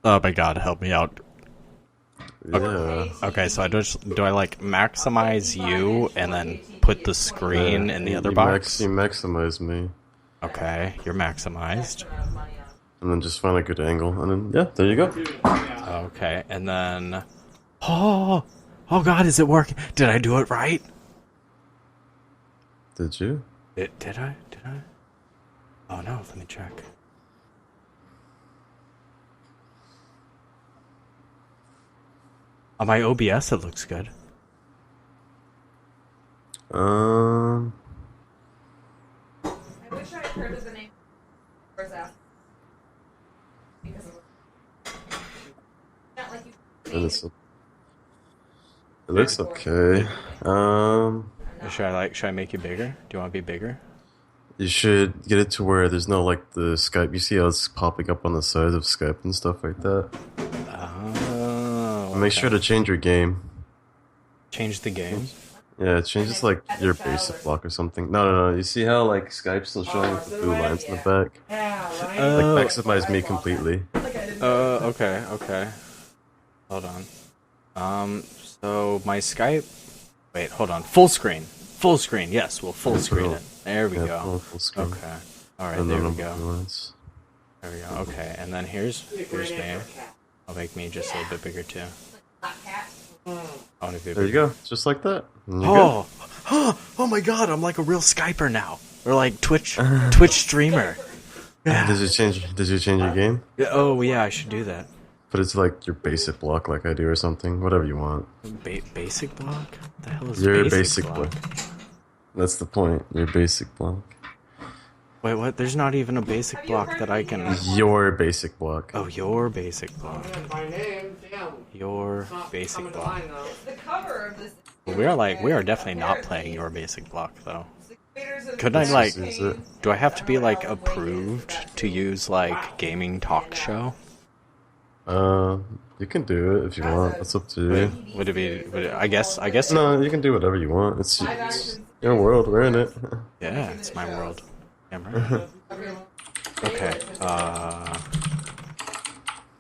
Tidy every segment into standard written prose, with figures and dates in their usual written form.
Oh my god, help me out. Yeah. Okay, so do I like maximize you and then put the screen in the other box? You maximize me. Okay, you're maximized. And then just find a good angle. And then, yeah, there you go. Okay, and then... Oh! Oh god, is it working? Did I do it right? Did you? Did I? Did I? Oh no, let me check. On my OBS, it looks good. Um... I wish I had heard of the name because of not like you. And it looks okay. Should I make you bigger? Do you want to be bigger? You should get it to where there's no, like, the Skype. You see how it's popping up on the side of Skype and stuff like that? Oh. Okay. Make sure to change your game. Change the game? Yeah, it changes, like, your basic block or something. No. You see how, like, Skype's still showing with the blue lines in the back? Like, maximize me completely. Okay. Hold on. So my Skype... Wait, hold on. Full screen. Full screen, yes, we'll full screen it. There we go. Full screen. Okay. Alright, there we go. There we go. Okay, and then here's me. I'll make me just a little bit bigger too. There you go. Just like that. Oh! Oh my god, I'm like a real Skyper now. Or like Twitch streamer. Yeah. Did you change your game? Oh yeah, I should do that. But it's like your basic block like I do or something. Whatever you want. Basic block? What the hell is your basic block? That's the point. Your basic block. Wait, what? There's not even a basic block that I can... Your basic block. Oh, your basic block. Your basic block. We are definitely not playing your basic block, though. Could I, like... Do I have to be, like, approved to use, like, gaming talk show? You can do it if you want. It's up to you. Would it, I guess... No, you can do whatever you want. It's your world. We're in it. Yeah, it's my world. Camera. Okay,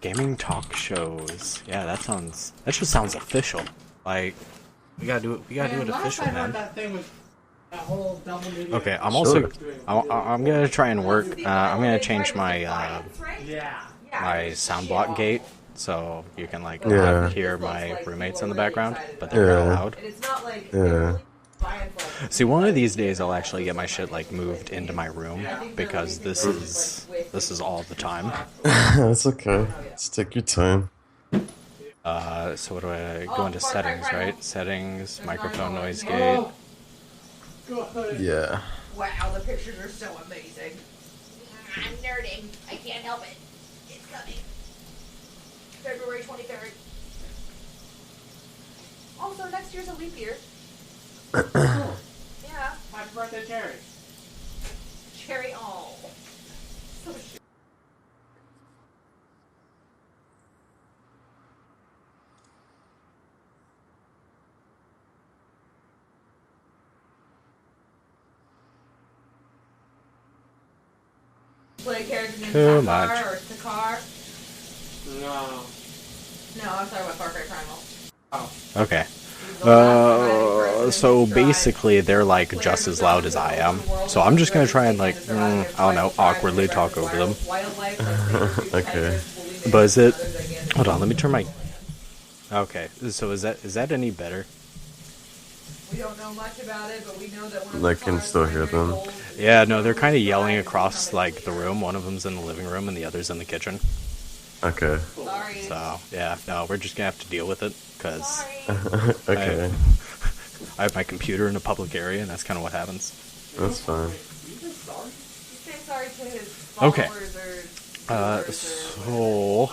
gaming talk shows. Yeah, that just sounds official. Like, we gotta do it official, man. Okay, I'm gonna try and work, I'm gonna change my, my sound block gate, so you can, like, hear my roommates in the background, but they're not loud. Yeah. See, one of these days I'll actually get my shit, like, moved into my room, because this is all the time. That's okay. Just take your time. So what do I go into settings, right? Settings, microphone noise gate. Yeah. Wow, the pictures are so amazing. I'm nerding. I can't help it. It's coming. February 23rd. Also, next year's a leap year. Yeah. Happy birthday, Cherry. Cherry, oh. So sweet. Play characters in Too Sakar much. or Sakar? No. No, I'm talking about Far Cry Primal. Oh. Okay. So basically they're, like, just as loud as I am. So I'm just gonna try and, like, I don't know, awkwardly talk over them. Okay. But is it... Hold on, let me turn my... Okay, so is that any better? We don't know much about it, but we know that one of I can still hear them. Yeah, no, they're kind of yelling across, like, the room. One of them's in the living room and the other's in the kitchen. Okay. Sorry. So, yeah, no, we're just gonna have to deal with it, because Okay. I have my computer in a public area, and that's kind of what happens. That's fine. Say sorry to his Okay. followers So...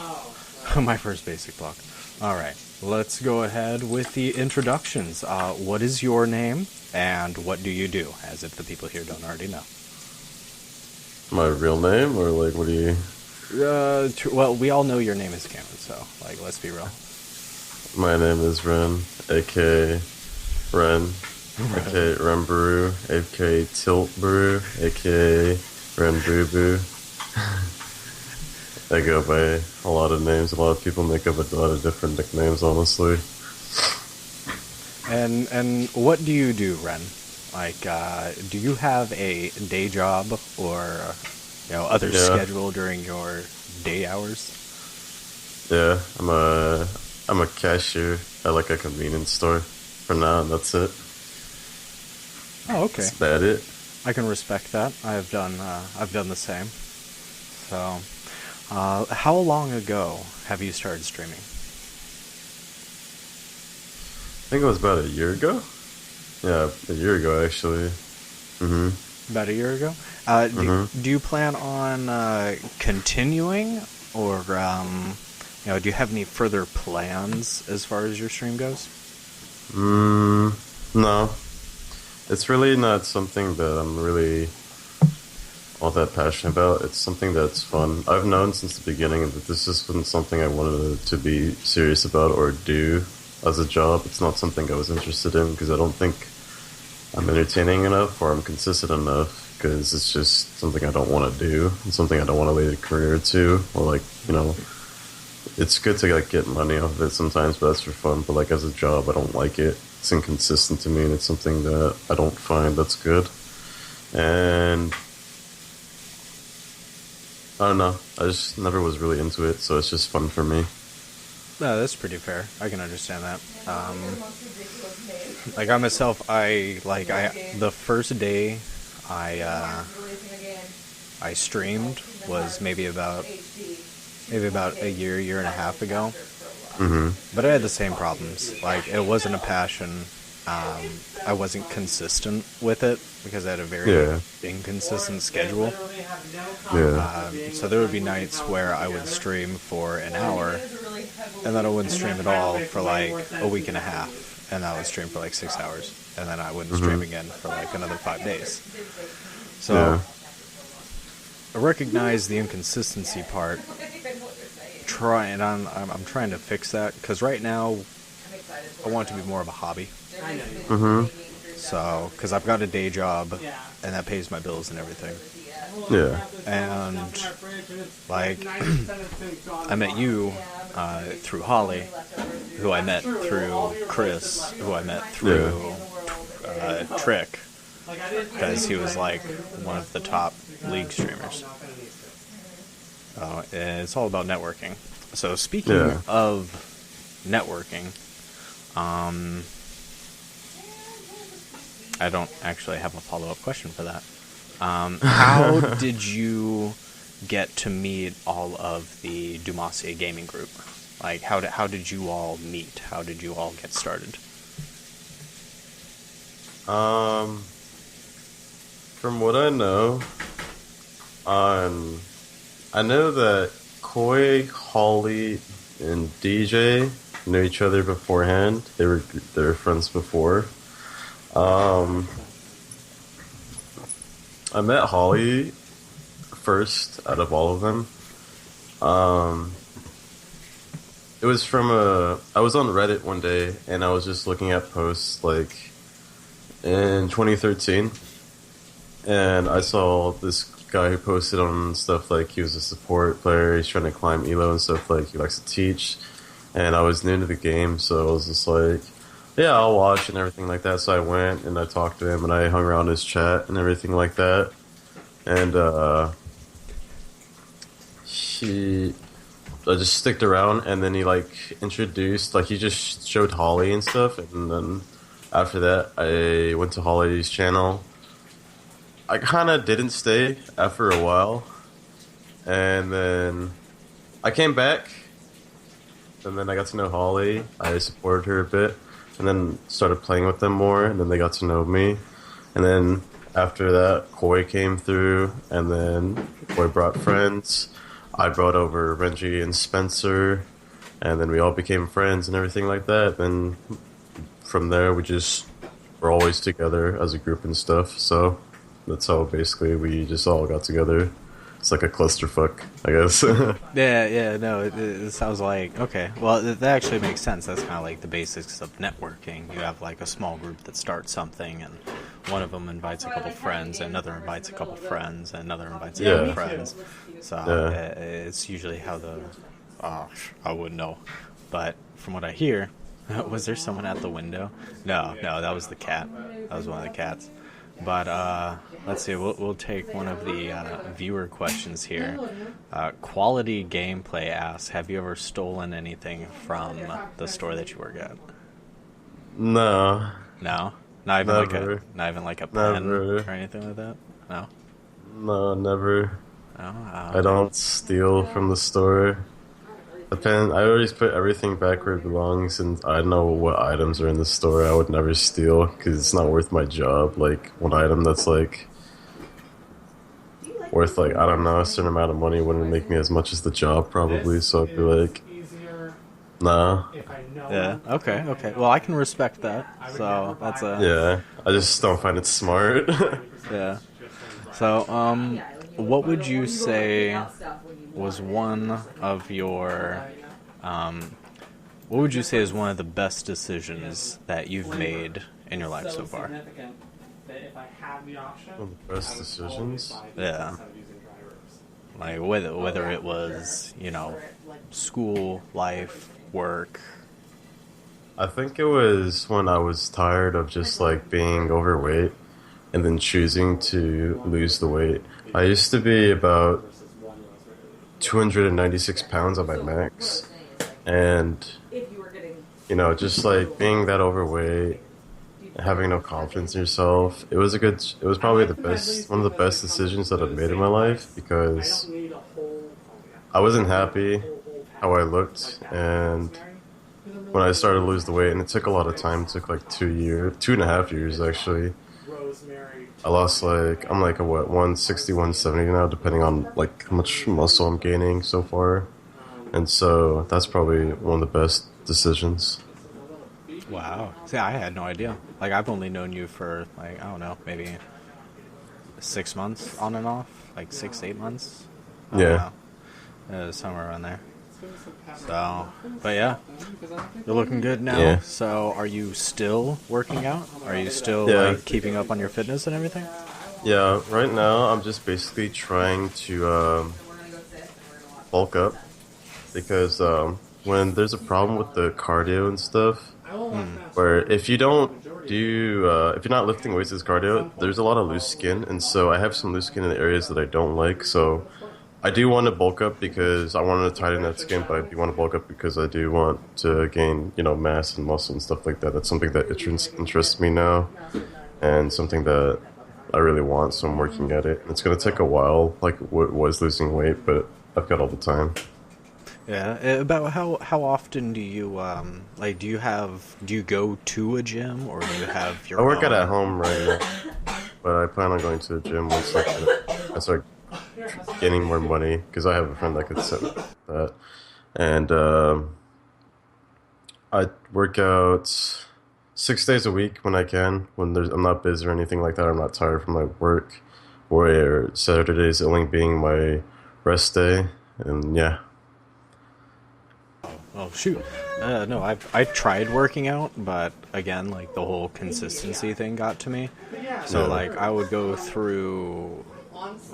my first basic block. Alright, let's go ahead with the introductions. What is your name, and what do you do? As if the people here don't already know. My real name, or like, what do you? Well, we all know your name is Cameron, so, like, let's be real. My name is Ren, aka Ren, aka Renburu, aka Tiltburu, aka Renburu. I go by a lot of names. A lot of people make up a lot of different nicknames, honestly. And what do you do, Ren? Like, do you have a day job or, other schedule during your day hours? Yeah, I'm a cashier at like a convenience store for now, and that's it. Oh, okay. That's about it. I can respect that. I've done the same. So, how long ago have you started streaming? I think it was about a year ago. Yeah, a year ago actually. About a year ago. Do you plan on continuing, or do you have any further plans as far as your stream goes? No. It's really not something that I'm really all that passionate about. It's something that's fun. I've known since the beginning that this isn't something I wanted to be serious about or do as a job. It's not something I was interested in because I don't think I'm entertaining enough or I'm consistent enough, because it's just something I don't want to do. It's something I don't want to lay a career to, or it's good to get money off of it sometimes, but that's for fun. But as a job, I don't like it. It's inconsistent to me, and it's something that I don't find that's good. And I don't know. I just never was really into it, so it's just fun for me. No, that's pretty fair. I can understand that. I myself, the first day I streamed was maybe about a year and a half ago. But I had the same problems. It wasn't a passion. I wasn't consistent with it because I had a very inconsistent schedule. So there would be nights where I would stream for an hour, and then I wouldn't stream at all for a week and a half, and then I would stream for 6 hours, and then I wouldn't stream again for another 5 days. So I recognize the inconsistency part. I'm trying to fix that, because right now I want it to be more of a hobby. So, because I've got a day job, and that pays my bills and everything. Yeah. And I met you through Holly, who I met through Chris, who I met through Trick, because he was one of the top League streamers. And it's all about networking. So speaking of networking, I don't actually have a follow-up question for that. How did you get to meet all of the Dumacia Gaming group? How did you all meet? How did you all get started? From what I know, I know that Koi, Holly, and DJ knew each other beforehand. They were friends before. I met Holly first out of all of them. It was from I was on Reddit one day, and I was just looking at posts in 2013, and I saw this guy who posted on stuff he was a support player, he's trying to climb elo and stuff, he likes to teach, and I was new to the game, so I was just yeah, I'll watch and everything like that. So I went and I talked to him and I hung around his chat and everything like that, and I just sticked around, and then he introduced, he just showed Holly and stuff, and then after that I went to Holly's channel. I kind of didn't stay after a while, and then I came back, and then I got to know Holly. I supported her a bit, and then started playing with them more, and then they got to know me. And then after that, Koi came through, and then Koi brought friends. I brought over Renji and Spencer, and then we all became friends and everything like that. And from there, we just were always together as a group and stuff, so that's how basically we just all got together. It's like a clusterfuck, I guess. No, it sounds okay. Well, that actually makes sense. That's kind of the basics of networking. You have a small group that starts something, and one of them invites a couple friends, another invites a couple friends, and another invites a couple friends. So it's usually how the... I wouldn't know. But from what I hear, was there someone at the window? No, that was the cat. That was one of the cats. But let's see, we'll take one of the viewer questions here. Quality Gameplay asks, have you ever stolen anything from the store that you work at? No. No? Not even like a pen or anything like that? No? No, never. Oh, I don't steal from the store. The pen, I always put everything back where it belongs, and I know what items are in the store. I would never steal, because it's not worth my job. Like, one item that's, like, worth, like, I don't know, a certain amount of money wouldn't make me as much as the job, probably, so I'd be like, nah. Yeah, okay. Well, I can respect that, so that's a... Yeah, I just don't find it smart. Yeah. So, what would you say was one of your, what would you say is one of the best decisions that you've made in your life so far? One of the best decisions? Yeah. Like, whether it was, you know, school, life, work. I think it was when I was tired of just, like, being overweight and then choosing to lose the weight. I used to be about 296 pounds at my max, and you know, just like being that overweight, having no confidence in yourself, it was probably one of the best decisions that I've made in my life, because I wasn't happy how I looked, and when I started to lose the weight, and it took a lot of time, it took like 2.5 years actually. I lost I'm like 160, 170 now, depending on like how much muscle I'm gaining so far. And so that's probably one of the best decisions. Wow. See, I had no idea. Like, I've only known you for, like, I don't know, maybe 6 months on and off? Like 6 to 8 months? Yeah. Somewhere around there. So, but yeah, you're looking good now. Yeah. So, are you still working out? Are you still like keeping up on your fitness and everything? Yeah, right now I'm just basically trying to bulk up, because when there's a problem with the cardio and stuff, where if you're not lifting weights as cardio, there's a lot of loose skin, and so I have some loose skin in the areas that I don't like. So I do want to bulk up because I want to tighten that skin, but I do want to bulk up because I do want to gain, you know, mass and muscle and stuff like that. That's something that interests me now, and something that I really want, so I'm working at it. It's going to take a while, like what was losing weight, but I've got all the time. Yeah, about how often do you, do you go to a gym, or do you have your I work at home right now, but I plan on going to the gym once I start gaining more money, because I have a friend that could set that. And I work out 6 days a week when I can, when I'm not busy or anything like that. I'm not tired from my work, where Saturdays only being my rest day, and yeah. Oh shoot! No, I tried working out, but again, like the whole consistency thing got to me. So like I would go through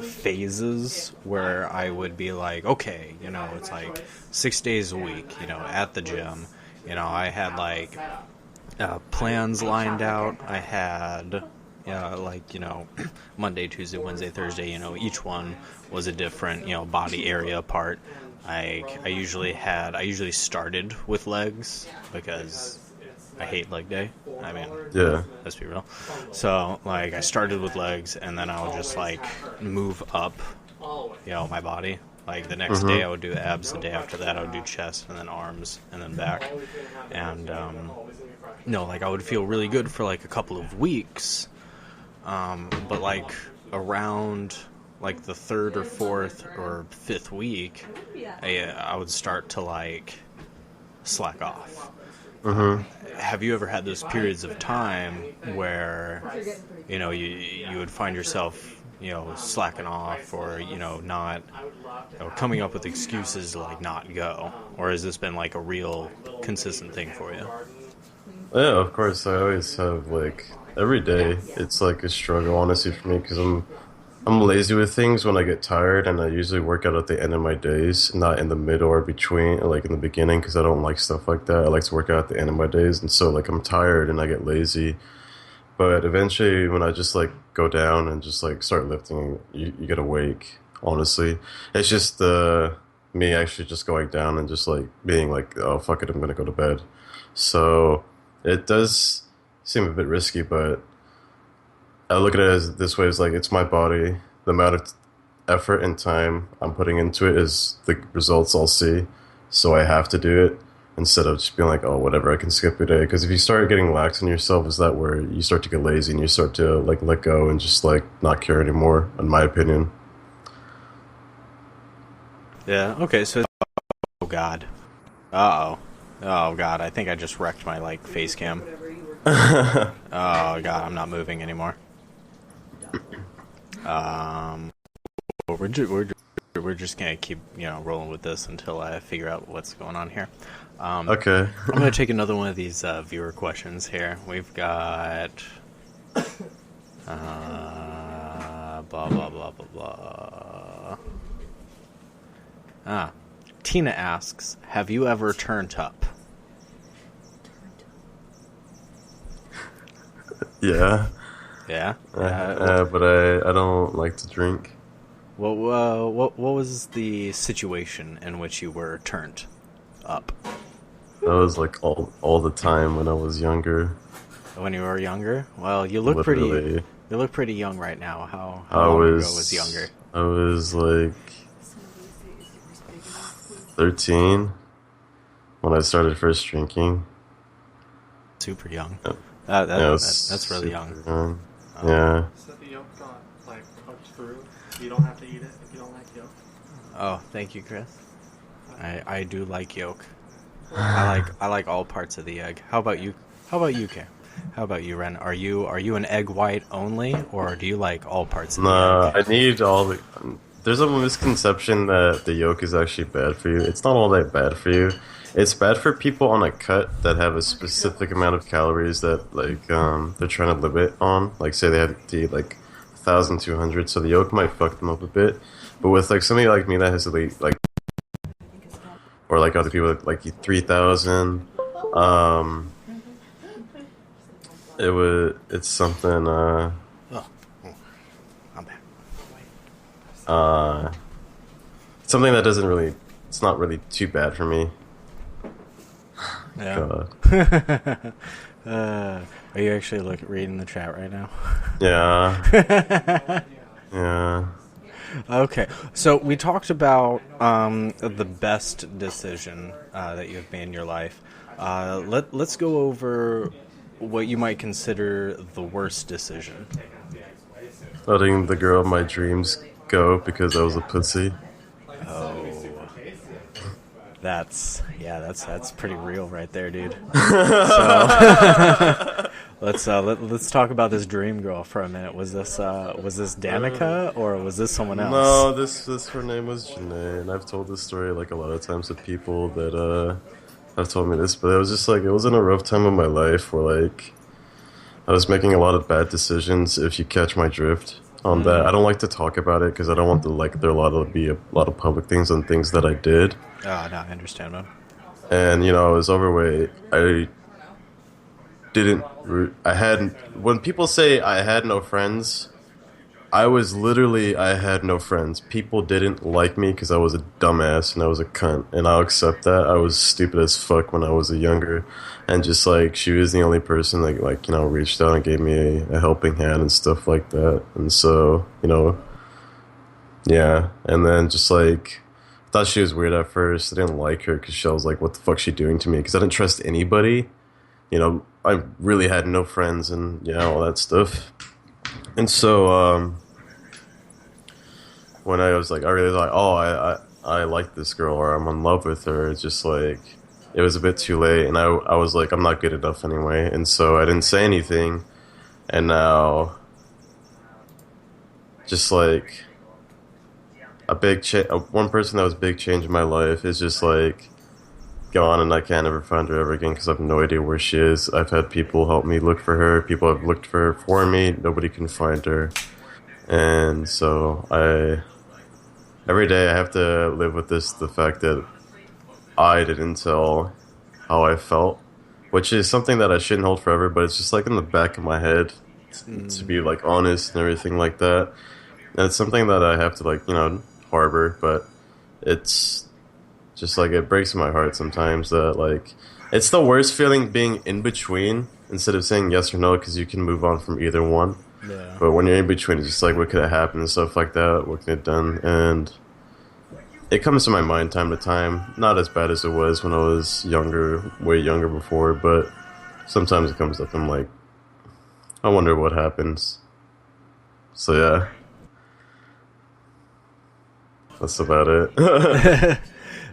phases where I would be like, okay, you know, it's like 6 days a week, you know, at the gym. You know, I had like plans lined out. I had like, you know, Monday, Tuesday, Wednesday, Thursday, you know, each one was a different, you know, body area part. I usually started with legs because I hate leg day. I mean, let's be real. So, like, I started with legs, and then I would just, like, move up, you know, my body. Like, the next day I would do abs, the day after that I would do chest, and then arms, and then back. And, like, I would feel really good for, like, a couple of weeks. But, like, around, like, the third or fourth or fifth week, I would start to, like, slack off. Have you ever had those periods of time where, you know, you would find yourself, you know, slacking off, or, you know, not, you know, coming up with excuses to, like, not go? Or has this been, like, a real consistent thing for you? Yeah, of course. I always have, like, every day. It's like a struggle, honestly, for me because I'm lazy with things when I get tired, and I usually work out at the end of my days, not in the middle or between, like in the beginning, because I don't like stuff like that. I like to work out at the end of my days, and so like I'm tired and I get lazy. But eventually, when I just like go down and just like start lifting, you get awake. Honestly, it's just me actually just going down and just like being like, oh fuck it, I'm gonna go to bed. So it does seem a bit risky, but I look at it as this way: it's like it's my body. The amount of effort and time I'm putting into it is the results I'll see. So I have to do it instead of just being like, oh, whatever, I can skip a day. Because if you start getting lax on yourself, is that where you start to get lazy and you start to like let go and just like not care anymore? In my opinion. Yeah. Okay. So, oh god. Uh oh. Oh god. I think I just wrecked my like face cam. Oh god. I'm not moving anymore. We're just gonna keep rolling with this until I figure out what's going on here. Okay. I'm gonna take another one of these viewer questions here. We've got blah blah blah blah blah. Tina asks, "Have you ever turned up?" Yeah. Yeah. But I don't like to drink. What was the situation in which you were turned up? That was like all the time when I was younger. When you were younger? Well, you look Literally. pretty young right now. How long ago was younger? I was like 13 when I started first drinking. Super young. Yep. That's really young. Yeah. So the yolk got like cooked through. You don't have to eat it if you don't like yolk. Oh, thank you, Chris. I do like yolk. I like all parts of the egg. How about you? How about you, Kay? How about you, Ren? Are you an egg white only, or do you like all parts of the egg? I need all the. There's a misconception that the yolk is actually bad for you. It's not all that bad for you. It's bad for people on a cut that have a specific amount of calories that like they're trying to limit on. Like say they have to eat like 1,200, so the yolk might fuck them up a bit. But with like somebody like me that has to eat like, or like other people that like eat 3,000, it's something. I'm back. Something that doesn't really. It's not really too bad for me. Yeah. Are you actually reading the chat right now? Yeah. Yeah. Okay, so we talked about the best decision that you've made in your life. Let's go over what you might consider the worst decision. Letting the girl of my dreams go because I was a pussy. Oh, that's pretty real right there, dude. So let's talk about this dream girl for a minute. Was this Danica or was this someone else? No, this her name was Janae, and I've told this story like a lot of times to people that have told me this, but it was just like it was in a rough time of my life where like I was making a lot of bad decisions. If you catch my drift on that, I don't like to talk about it because I don't want to like there to be a lot of public things on things that I did. Oh, no, I understand, man. And I was overweight. When people say I had no friends, I had no friends. People didn't like me because I was a dumbass and I was a cunt, and I'll accept that. I was stupid as fuck when I was younger, and just like she was the only person that reached out and gave me a helping hand and stuff like that. And so yeah. And then just like I thought she was weird at first. I didn't like her because she was like, "What the fuck's she doing to me?" Because I didn't trust anybody. I really had no friends and all that stuff. And so when I was like, I really thought, I like this girl or I'm in love with her. It's just like it was a bit too late, and I was like, I'm not good enough anyway, and so I didn't say anything. And now, just like one person that was a big change in my life is just like gone and I can't ever find her ever again because I have no idea where she is. I've had people help me look for her. People have looked for her for me. Nobody can find her. And so every day I have to live with the fact that I didn't tell how I felt, which is something that I shouldn't hold forever, but it's just like in the back of my head to be like honest and everything like that. And it's something that I have to like, harbor, but it's just like it breaks my heart sometimes that like it's the worst feeling being in between instead of saying yes or no because you can move on from either one. Yeah. But when you're in between, it's just like what could have happened and stuff like that, what could have done, and it comes to my mind time to time. Not as bad as it was when I was younger, way younger before, but sometimes it comes up and I'm like, I wonder what happens. So yeah. That's about it.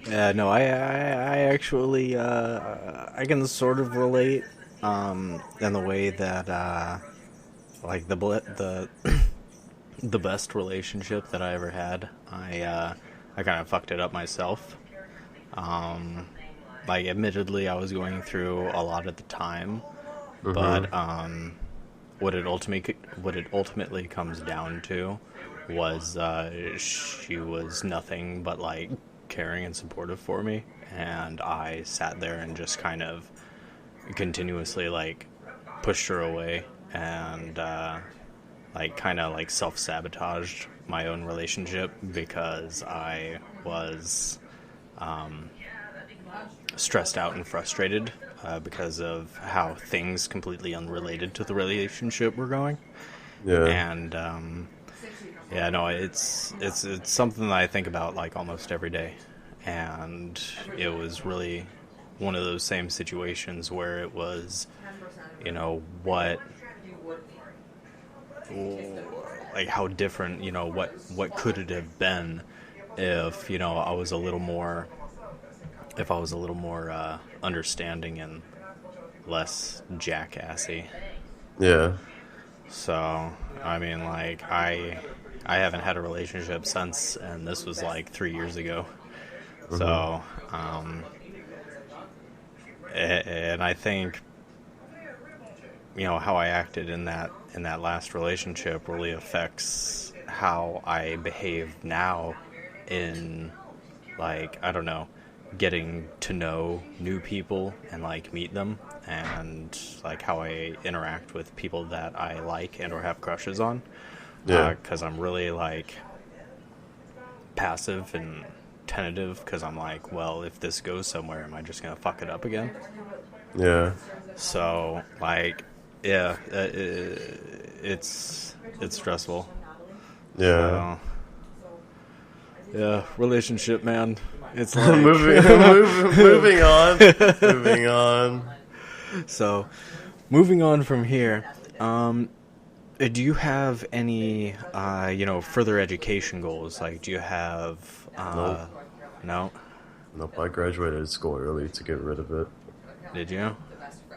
Yeah, no, I actually, I can sort of relate, in the way that, like, the best relationship that I ever had, I kind of fucked it up myself. Like, admittedly, I was going through a lot at the time, but, what it ultimately comes down to was, she was nothing but, like, caring and supportive for me, and I sat there and just kind of continuously, like, pushed her away, and, like, kind of, like, self-sabotaged my own relationship because I was, stressed out and frustrated, because of how things completely unrelated to the relationship were going. Yeah. And, yeah, no, it's something that I think about, like, almost every day. And it was really one of those same situations where it was, like, how different, what could it have been if, I was a little more understanding and less jackassy. Yeah. So, I mean, like, I haven't had a relationship since, and this was like 3 years ago. So, and I think, how I acted in that last relationship really affects how I behave now in, like, I don't know, getting to know new people and, like, meet them, and, like, how I interact with people that I like and or have crushes on. Yeah. Because I'm really, like, passive and tentative, because I'm like, well, if this goes somewhere, am I just gonna fuck it up again? Yeah. So, like, yeah, it's stressful. Yeah. So, yeah, relationship, man. It's like moving on. Moving on. So, moving on from here, do you have any, further education goals? Like, do you have, Nope. No? Nope, I graduated school early to get rid of it. Did you?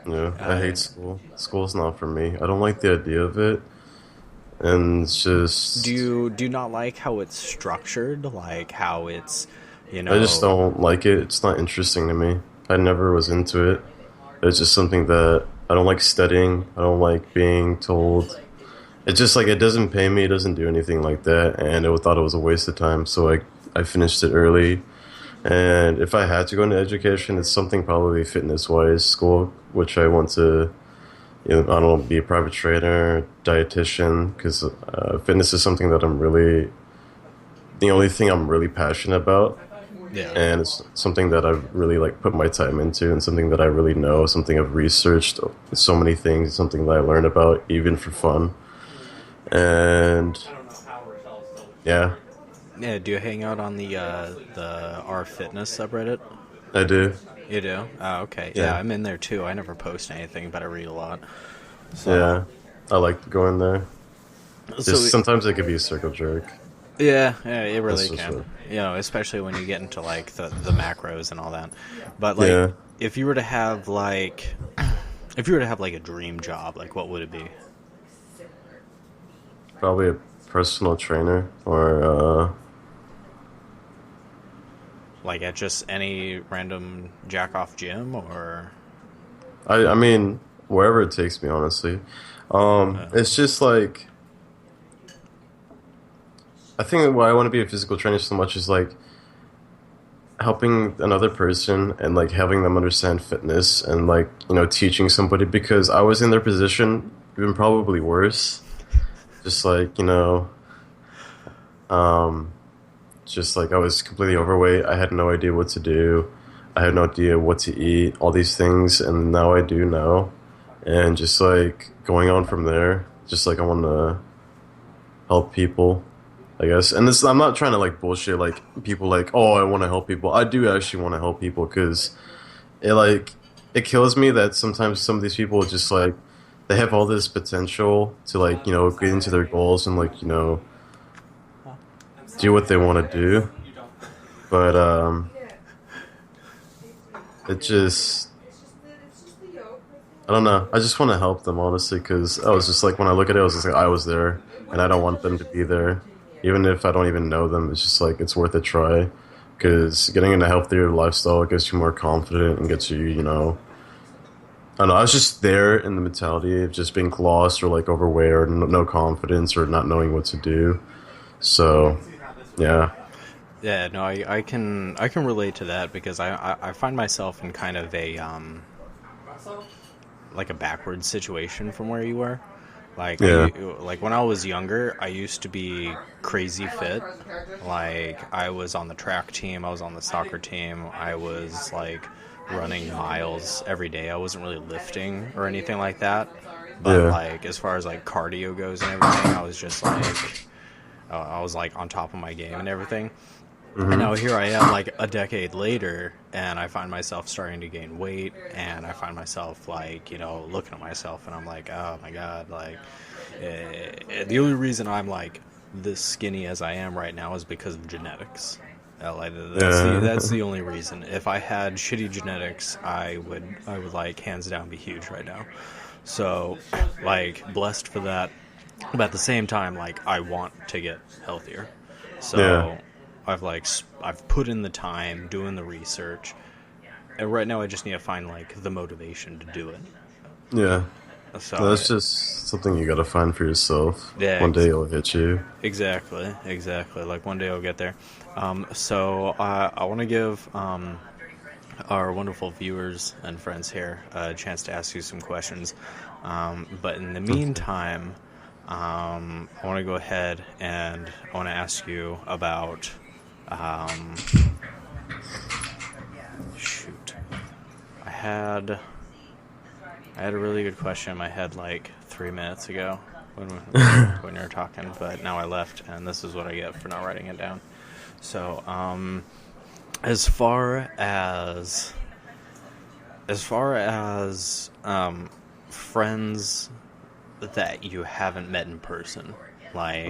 Yeah, I hate school. School's not for me. I don't like the idea of it. And it's just... Do you not like how it's structured? Like, how it's, I just don't like it. It's not interesting to me. I never was into it. It's just something that... I don't like studying. I don't like being told... It's just like, it doesn't pay me. It doesn't do anything like that. And I thought it was a waste of time. So I finished it early. And if I had to go into education, it's something probably fitness-wise school, which I want to, I don't know, be a private trainer, dietitian, because fitness is something that the only thing I'm really passionate about. Yeah. And it's something that I've really, like, put my time into, and something that I really know, something I've researched, so many things, something that I learn about, even for fun. And, yeah. Yeah, do you hang out on the R Fitness subreddit? I do. You do? Oh, okay. Yeah, I'm in there too. I never post anything, but I read a lot. So. Yeah, I like going there. So sometimes it could be a circle jerk. Yeah, it really can. Sure. Especially when you get into, like, the macros and all that. But, like, if you were to have like a dream job, like, what would it be? Probably a personal trainer, or Like at just any random jack-off gym, or? I mean, wherever it takes me, honestly. It's just like, I think why I want to be a physical trainer so much is like helping another person and like having them understand fitness and like, you know, teaching somebody, because I was in their position, even probably worse. Just like, you know, just like I was completely overweight. I had no idea what to do. I had no idea what to eat, all these things, and now I do know. And just like going on from there, just like I want to help people, I guess. And this, I'm not trying to like bullshit like people like, oh, I want to help people. I do actually want to help people, because it kills me that sometimes some of these people just like, they have all this potential to like, you know, get into their goals and like, you know, do what they want to do, but it just, I don't know. I just want to help them, honestly, because I was just like, when I look at it, I was just like, I was there, and I don't want them to be there, even if I don't even know them. It's just like, it's worth a try, because getting into a healthier lifestyle gets you more confident and gets you, you know, I don't know. I was just there in the mentality of just being lost or like overweight or no confidence or not knowing what to do. So, yeah. Yeah, no, I can relate to that, because I find myself in kind of a like a backward situation from where you were. Like, yeah. Like when I was younger, I used to be crazy fit. Like I was on the track team, I was on the soccer team, I was like running miles every day. I wasn't really lifting or anything like that. But like as far as like cardio goes and everything, I was just like I was like on top of my game and everything. Mm-hmm. And now here I am like a decade later, and I find myself starting to gain weight, and I find myself like, you know, looking at myself and I'm like, oh my god, like the only reason I'm like this skinny as I am right now is because of genetics. That's the only reason. If I had shitty genetics, I would like hands down be huge right now. So like blessed for that. But at the same time, like I want to get healthier. So I've put in the time doing the research, and right now I just need to find like the motivation to do it. Yeah. So that's just something you gotta find for yourself. Yeah, one day it'll hit you. Exactly. Like one day I'll get there. So I want to give our wonderful viewers and friends here a chance to ask you some questions. But in the meantime, I want to go ahead and I want to ask you about shoot. I had a really good question in my head like 3 minutes ago when you were talking, but now I left, and this is what I get for not writing it down. So, as far as friends that you haven't met in person, like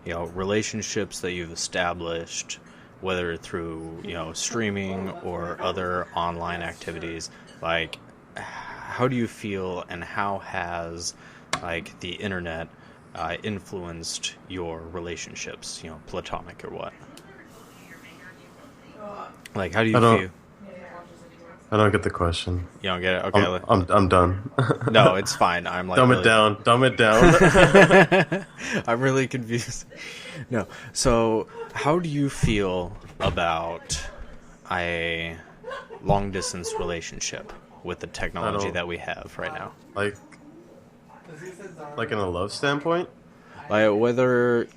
you know, relationships that you've established, whether through, you know, streaming or other online activities, like how do you feel, and how has like the internet influenced your relationships, you know, platonic or what? Like, how do you feel? I don't get the question. You don't get it? Okay. I'm done. No, it's fine. I'm like... Dumb it down. I'm really confused. No. So, how do you feel about a long-distance relationship with the technology that we have right now? Like in a love standpoint? Like, whether...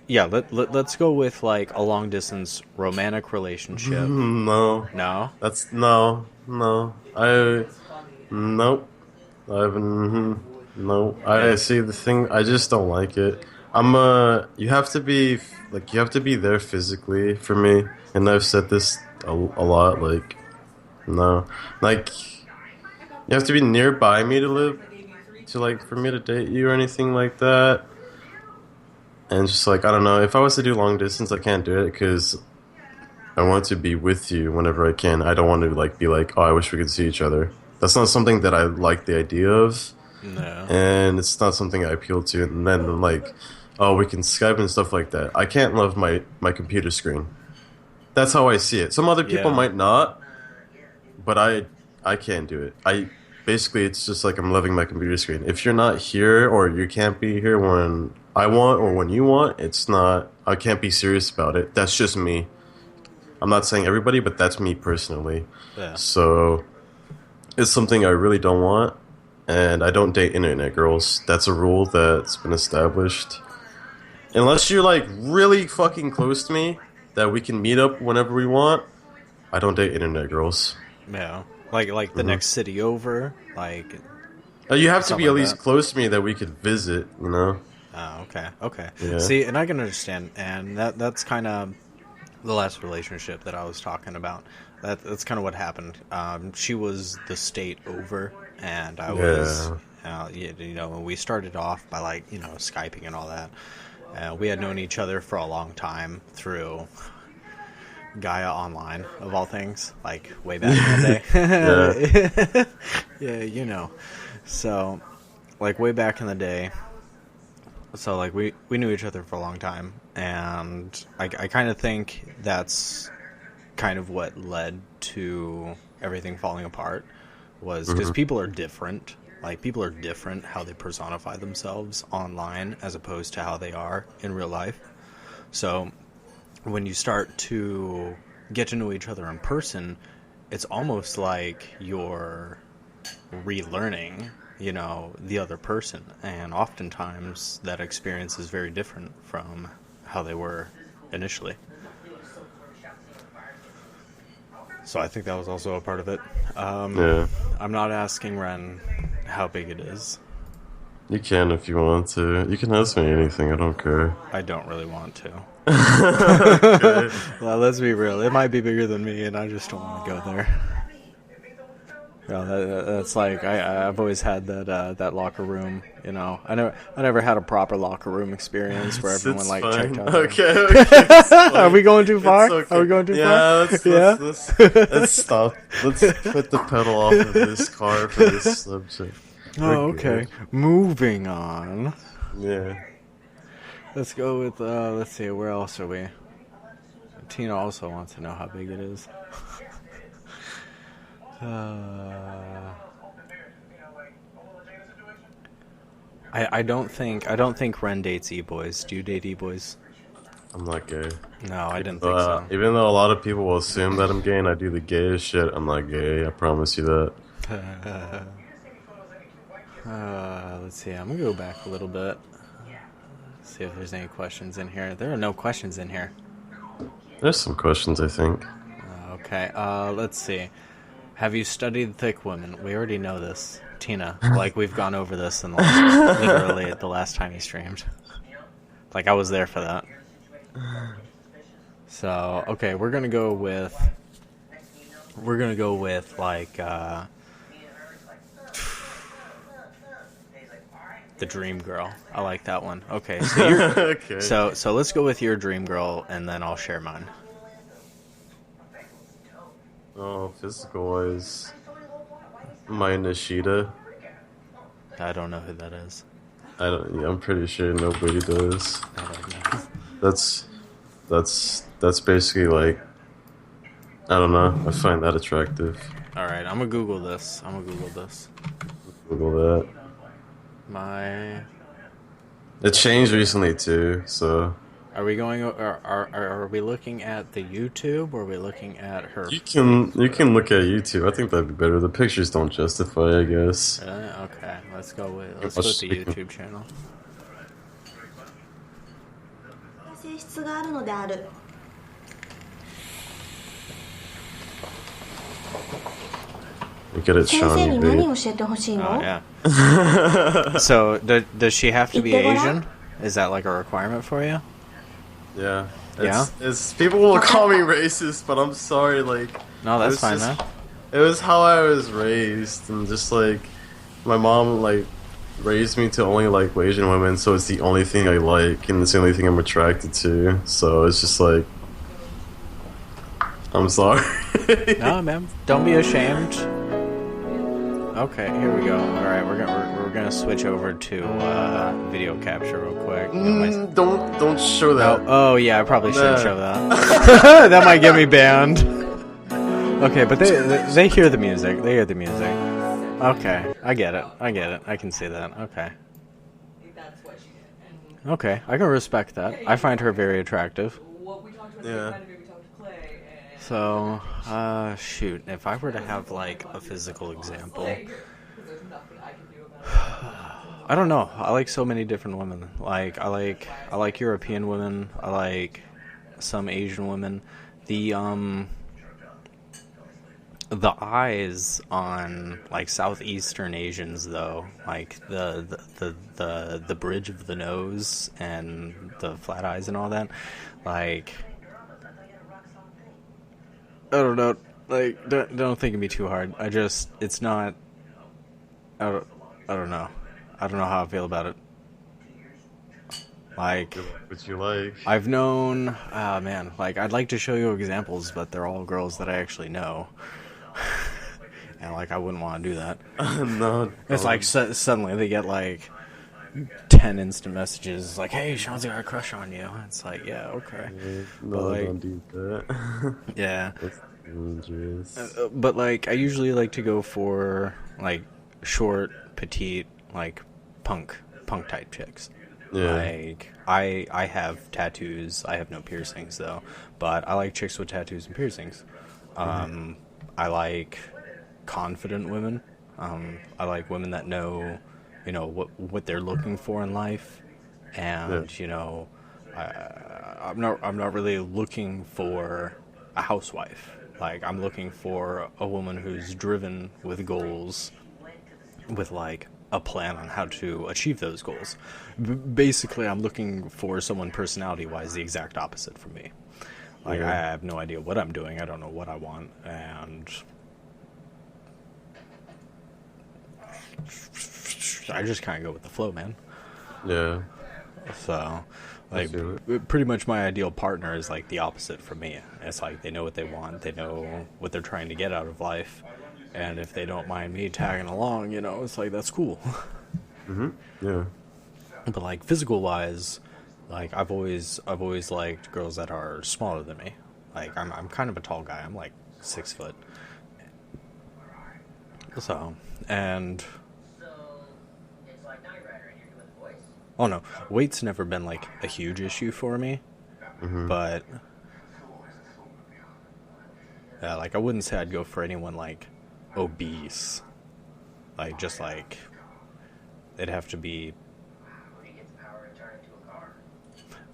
Yeah, let's go with, like, a long-distance romantic relationship. No. No? That's... No. Nope. I see the thing. I just don't like it. You have to be there physically for me, and I've said this a lot. Like, no, like you have to be nearby me for me to date you or anything like that. And just like, I don't know, if I was to do long distance, I can't do it because I want to be with you whenever I can. I don't want to like be like, oh, I wish we could see each other. That's not something that I like the idea of. No. And it's not something I appeal to. And then like, oh, we can Skype and stuff like that. I can't love my computer screen. That's how I see it. Some other people Yeah. might not, but I can't do it. Basically, it's just like I'm loving my computer screen. If you're not here or you can't be here when I want or when you want, it's not. I can't be serious about it. That's just me. I'm not saying everybody, but that's me personally. Yeah. So it's something I really don't want, and I don't date internet girls. That's a rule that's been established. Unless you're like really fucking close to me, that we can meet up whenever we want, I don't date internet girls. Yeah. Like the next city over, like. You have to be at like least that. close to me that we could visit, you know? Oh, okay. Yeah. See, and I can understand, and that's kind of the last relationship that I was talking about. That's kind of what happened. She was the state over, and I was, you know, when we started off by like, you know, Skyping and all that. We had known each other for a long time through Gaia Online, of all things, like way back in the day. Yeah, you know. So, like way back in the day. So, like we knew each other for a long time, and I kind of think that's kind of what led to everything falling apart, was because people are different. Like, people are different how they personify themselves online as opposed to how they are in real life. So, when you start to get to know each other in person, it's almost like you're relearning, you know, the other person. And oftentimes, that experience is very different from how they were initially. So I think that was also a part of it. I'm not asking Ren how big it is. You can if you want to. You can ask me anything, I don't care. I don't really want to. Okay. Well, let's be real. It might be bigger than me, and I just don't want to go there. You know, that's like I've always had that locker room. You know, I never had a proper locker room experience where everyone It's like fine. checked out. Okay. Are we going too far? Okay. Are we going too far? far? Let's stop. Let's put the pedal off of this car for this subject. Oh, okay. Moving on. Yeah. Let's go with, let's see, where else are we? Tina also wants to know how big it is. I don't think Ren dates e-boys. Do you date e-boys? I'm not gay. No, I didn't think so. Even though a lot of people will assume that I'm gay and I do the gayest shit, I'm not gay. I promise you that. Let's see. I'm gonna go back a little bit. See if there's any questions in here. There are no questions in here. There's some questions, I think. Okay. Let's see. Have you studied thick women? We already know this, Tina. Like, we've gone over this in literally at the last time he streamed. Like, I was there for that. So, okay, we're gonna go with like the dream girl. I like that one. Okay, so you're Okay. so let's go with your dream girl, and then I'll share mine. Oh, physical wise, my Nishida. I don't know who that is. I'm pretty sure nobody does. I don't know. That's basically like, I don't know. I find that attractive. All right, I'm gonna Google this. Google that. It changed recently too, so. Are we going? Are we looking at the YouTube, or are we looking at her? You can look at YouTube. I think that'd be better. The pictures don't justify, I guess. Okay, let's go with the YouTube channel. Look at it, Shawnee, babe. Oh yeah. So does she have to be Asian? Is that like a requirement for you? Yeah. Yeah? It's people will call me racist, but I'm sorry, like... No, that's fine, man. It was how I was raised, and just, like, my mom, like, raised me to only like Asian women, so it's the only thing I like, and it's the only thing I'm attracted to, so it's just, like... I'm sorry. No, man. Don't be ashamed. Okay, here we go. All right, we're gonna switch over to video capture real quick. Don't show that. Oh yeah, I probably shouldn't show that. That might get me banned. Okay, but they hear the music. They hear the music. Okay, I get it. I can see that. Okay. Okay, I can respect that. I find her very attractive. Yeah. So, shoot, if I were to have, like, a physical example, I don't know. I like so many different women. Like, I like European women. I like some Asian women. The eyes on, like, Southeastern Asians, though, like, the bridge of the nose and the flat eyes and all that, like, I don't know, like, don't think of me too hard. It's not, I don't know. I don't know how I feel about it. Like, what you like? I've known, man, like, I'd like to show you examples, but they're all girls that I actually know. And, like, I wouldn't want to do that. No. It's like, suddenly they get, like, 10 instant messages, like, hey, Sean's got a crush on you. It's like, yeah, okay. No, but, like, don't do that. Yeah. That's dangerous. But, like, I usually like to go for, like, short, petite, like, punk type chicks. Yeah. Like, I have tattoos. I have no piercings, though. But I like chicks with tattoos and piercings. I like confident women. I like women that know, you know, what they're looking for in life. And, you know, I'm not really looking for a housewife. Like, I'm looking for a woman who's driven with goals, with, like, a plan on how to achieve those goals. Basically, I'm looking for someone personality-wise the exact opposite from me. Like, I have no idea what I'm doing. I don't know what I want. And I just kind of go with the flow, man. Yeah. So, like, pretty much my ideal partner is, like, the opposite from me. It's like they know what they want. They know what they're trying to get out of life. And if they don't mind me tagging along, you know, it's like, that's cool. Yeah. But, like, physical-wise, like, I've always liked girls that are smaller than me. Like, I'm kind of a tall guy. I'm, like, 6 foot. So, and... Oh, no. Weight's never been, like, a huge issue for me. But... yeah, like, I wouldn't say I'd go for anyone, like, obese. Like, just, like... It'd have to be...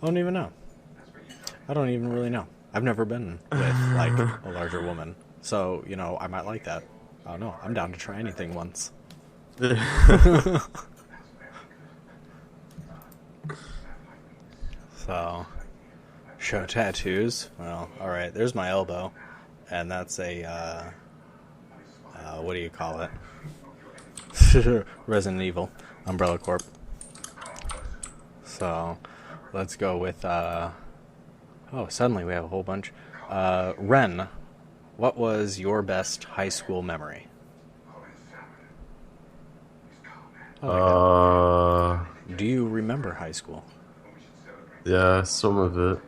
I don't even know. I don't even really know. I've never been with, like, a larger woman. So, you know, I might like that. I don't know. I'm down to try anything once. So, show tattoos. Well, alright, there's my elbow. And that's a, what do you call it? Resident Evil. Umbrella Corp. So... let's go with, oh, suddenly we have a whole bunch. Ren, what was your best high school memory? Do you remember high school? Yeah, some of it.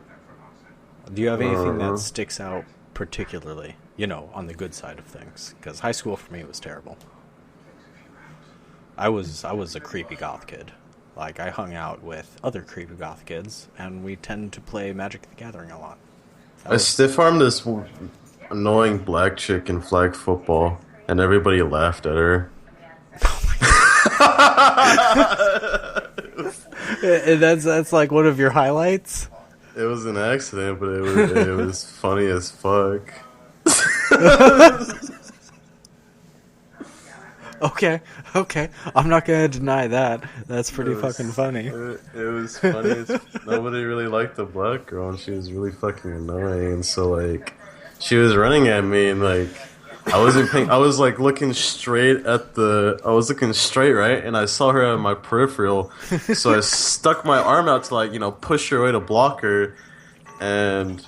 Do you have anything that sticks out particularly, you know, on the good side of things? Because high school for me was terrible. I was a creepy goth kid. Like, I hung out with other creepy goth kids, and we tend to play Magic the Gathering a lot. I stiff-armed this annoying black chick in flag football, and everybody laughed at her. That's like one of your highlights? It was an accident, but it was funny as fuck. Okay. I'm not gonna deny that. That's pretty fucking funny. It was funny. Nobody really liked the black girl, and she was really fucking annoying. And so, like, she was running at me, and, like, I wasn't paying. I was, like, looking straight at I was looking straight, right? And I saw her at my peripheral, so I stuck my arm out to, like, you know, push her away to block her. And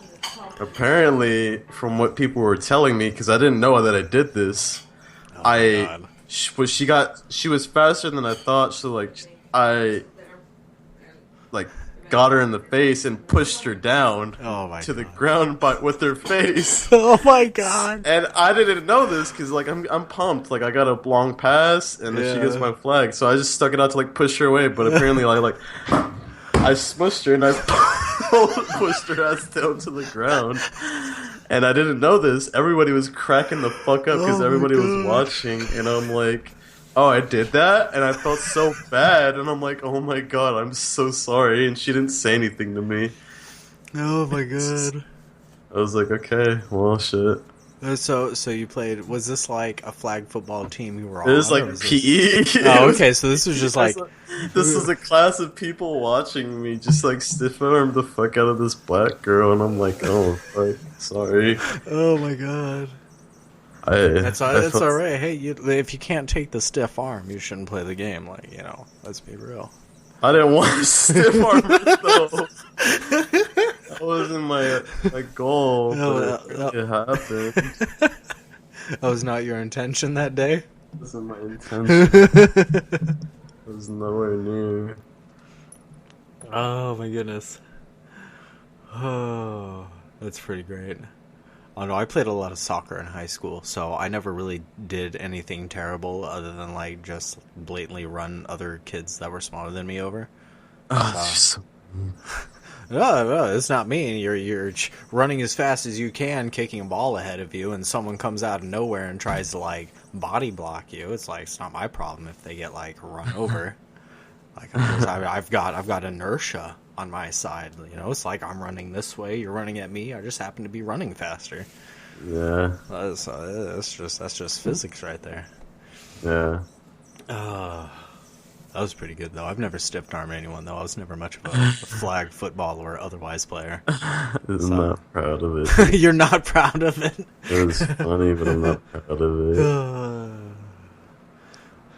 apparently, from what people were telling me, because I didn't know that I did this, she was faster than I thought. So like I like got her in the face and pushed her down to the ground with her face. Oh my god! And I didn't know this because like I'm pumped. Like I got a long pass and then she gets my flag, so I just stuck it out to like push her away. But apparently I smushed her and I pushed her ass down to the ground. And I didn't know this. Everybody was cracking the fuck up because everybody was watching. And I'm like, oh, I did that? And I felt so bad. And I'm like, oh my god, I'm so sorry. And she didn't say anything to me. Oh my god. I was like, okay, well, shit. So you played, was this like a flag football team you were on? It was like PE. Oh, okay, so this was just like... This was a class of people watching me just like stiff arm the fuck out of this black girl, and I'm like, oh, fuck, sorry. Oh my god. That's alright. Hey, if you can't take the stiff arm, you shouldn't play the game. Like, you know, let's be real. I didn't want to stiff arm it, though. That wasn't my goal, but it happened. That was not your intention that day? That wasn't my intention. It was nowhere near. Oh my goodness. Oh, that's pretty great. Oh no, I played a lot of soccer in high school, so I never really did anything terrible other than like just blatantly run other kids that were smaller than me over. No, it's not me. You're running as fast as you can, kicking a ball ahead of you, and someone comes out of nowhere and tries to like body block you. It's like, it's not my problem if they get like run over. Like I've got inertia on my side. You know, it's like I'm running this way, you're running at me. I just happen to be running faster. Yeah. That's just physics right there. Yeah. That was pretty good, though. I've never stiff armed anyone, though. I was never much of a flag football or otherwise player. I'm not proud of it. You're not proud of it? It was funny, but I'm not proud of it.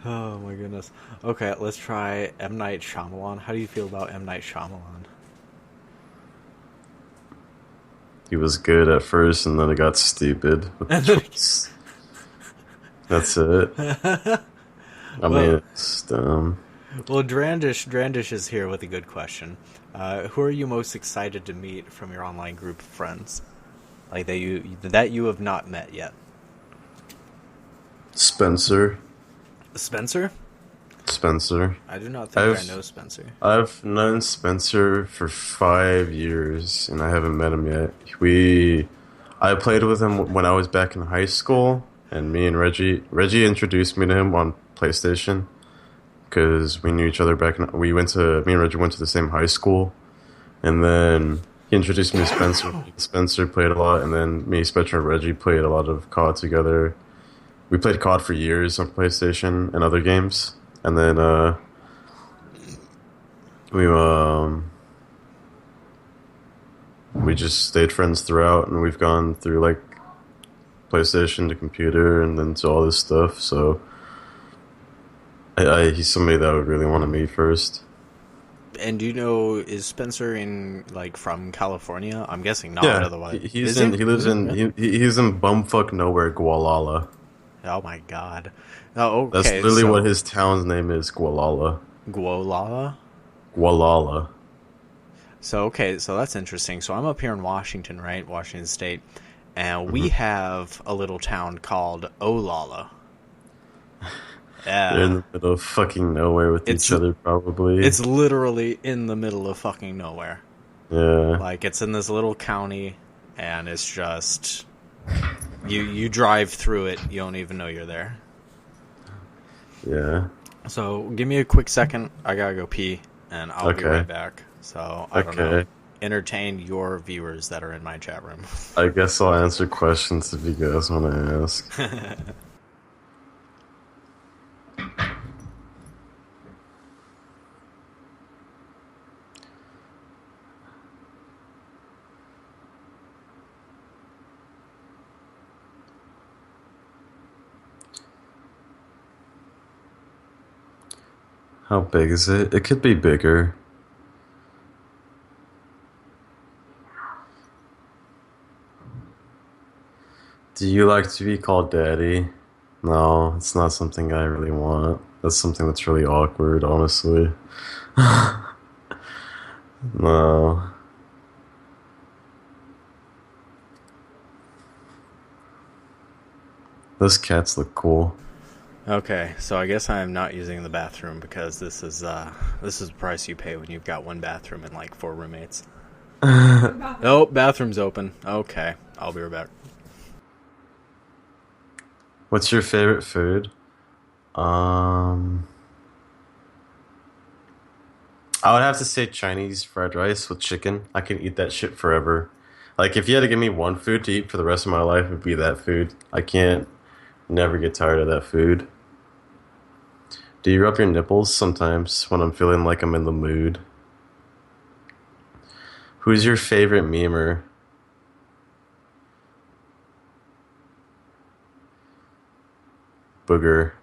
Oh, my goodness. Okay, let's try M. Night Shyamalan. How do you feel about M. Night Shyamalan? He was good at first, and then it got stupid. That's it. I mean, it's dumb. Well, Drandish is here with a good question. Who are you most excited to meet from your online group of friends? Like that you have not met yet? Spencer. Spencer? Spencer. I do not think I know Spencer. I've known Spencer for 5 years, and I haven't met him yet. I played with him when I was back in high school, and me and Reggie introduced me to him on PlayStation because we knew each other back. Me and Reggie went to the same high school, and then he introduced me to Spencer. Spencer played a lot, and then me, Spencer, and Reggie played a lot of COD together. We played COD for years on PlayStation and other games, and then we just stayed friends throughout, and we've gone through like PlayStation to computer and then to all this stuff. So he's somebody that I would really want to meet first. And do you know, is Spencer from California? I'm guessing not. Yeah, otherwise, he's in bumfuck nowhere, Gualala. Oh my god! Oh, okay. That's literally what his town's name is, Gualala. Gualala. So that's interesting. So I'm up here in Washington, right? Washington State, and we have a little town called Olala. They're in the middle of fucking nowhere with each other, probably. It's literally in the middle of fucking nowhere. Yeah. Like, it's in this little county, and it's just... You drive through it, you don't even know you're there. Yeah. So, give me a quick second. I gotta go pee, and I'll be right back. So, I don't know. Entertain your viewers that are in my chat room. I guess I'll answer questions if you guys want to ask. How big is it? It could be bigger. Do you like to be called daddy? No, it's not something I really want. That's something that's really awkward, honestly. No. Those cats look cool. Okay, so I guess I'm not using the bathroom because this is the price you pay when you've got one bathroom and like 4 roommates. Oh, bathroom's open. Okay, I'll be right back. What's your favorite food? I would have to say Chinese fried rice with chicken. I can eat that shit forever. Like, if you had to give me one food to eat for the rest of my life, it would be that food. I can't never get tired of that food. Do you rub your nipples sometimes when I'm feeling like I'm in the mood? Who's your favorite memer? Booger.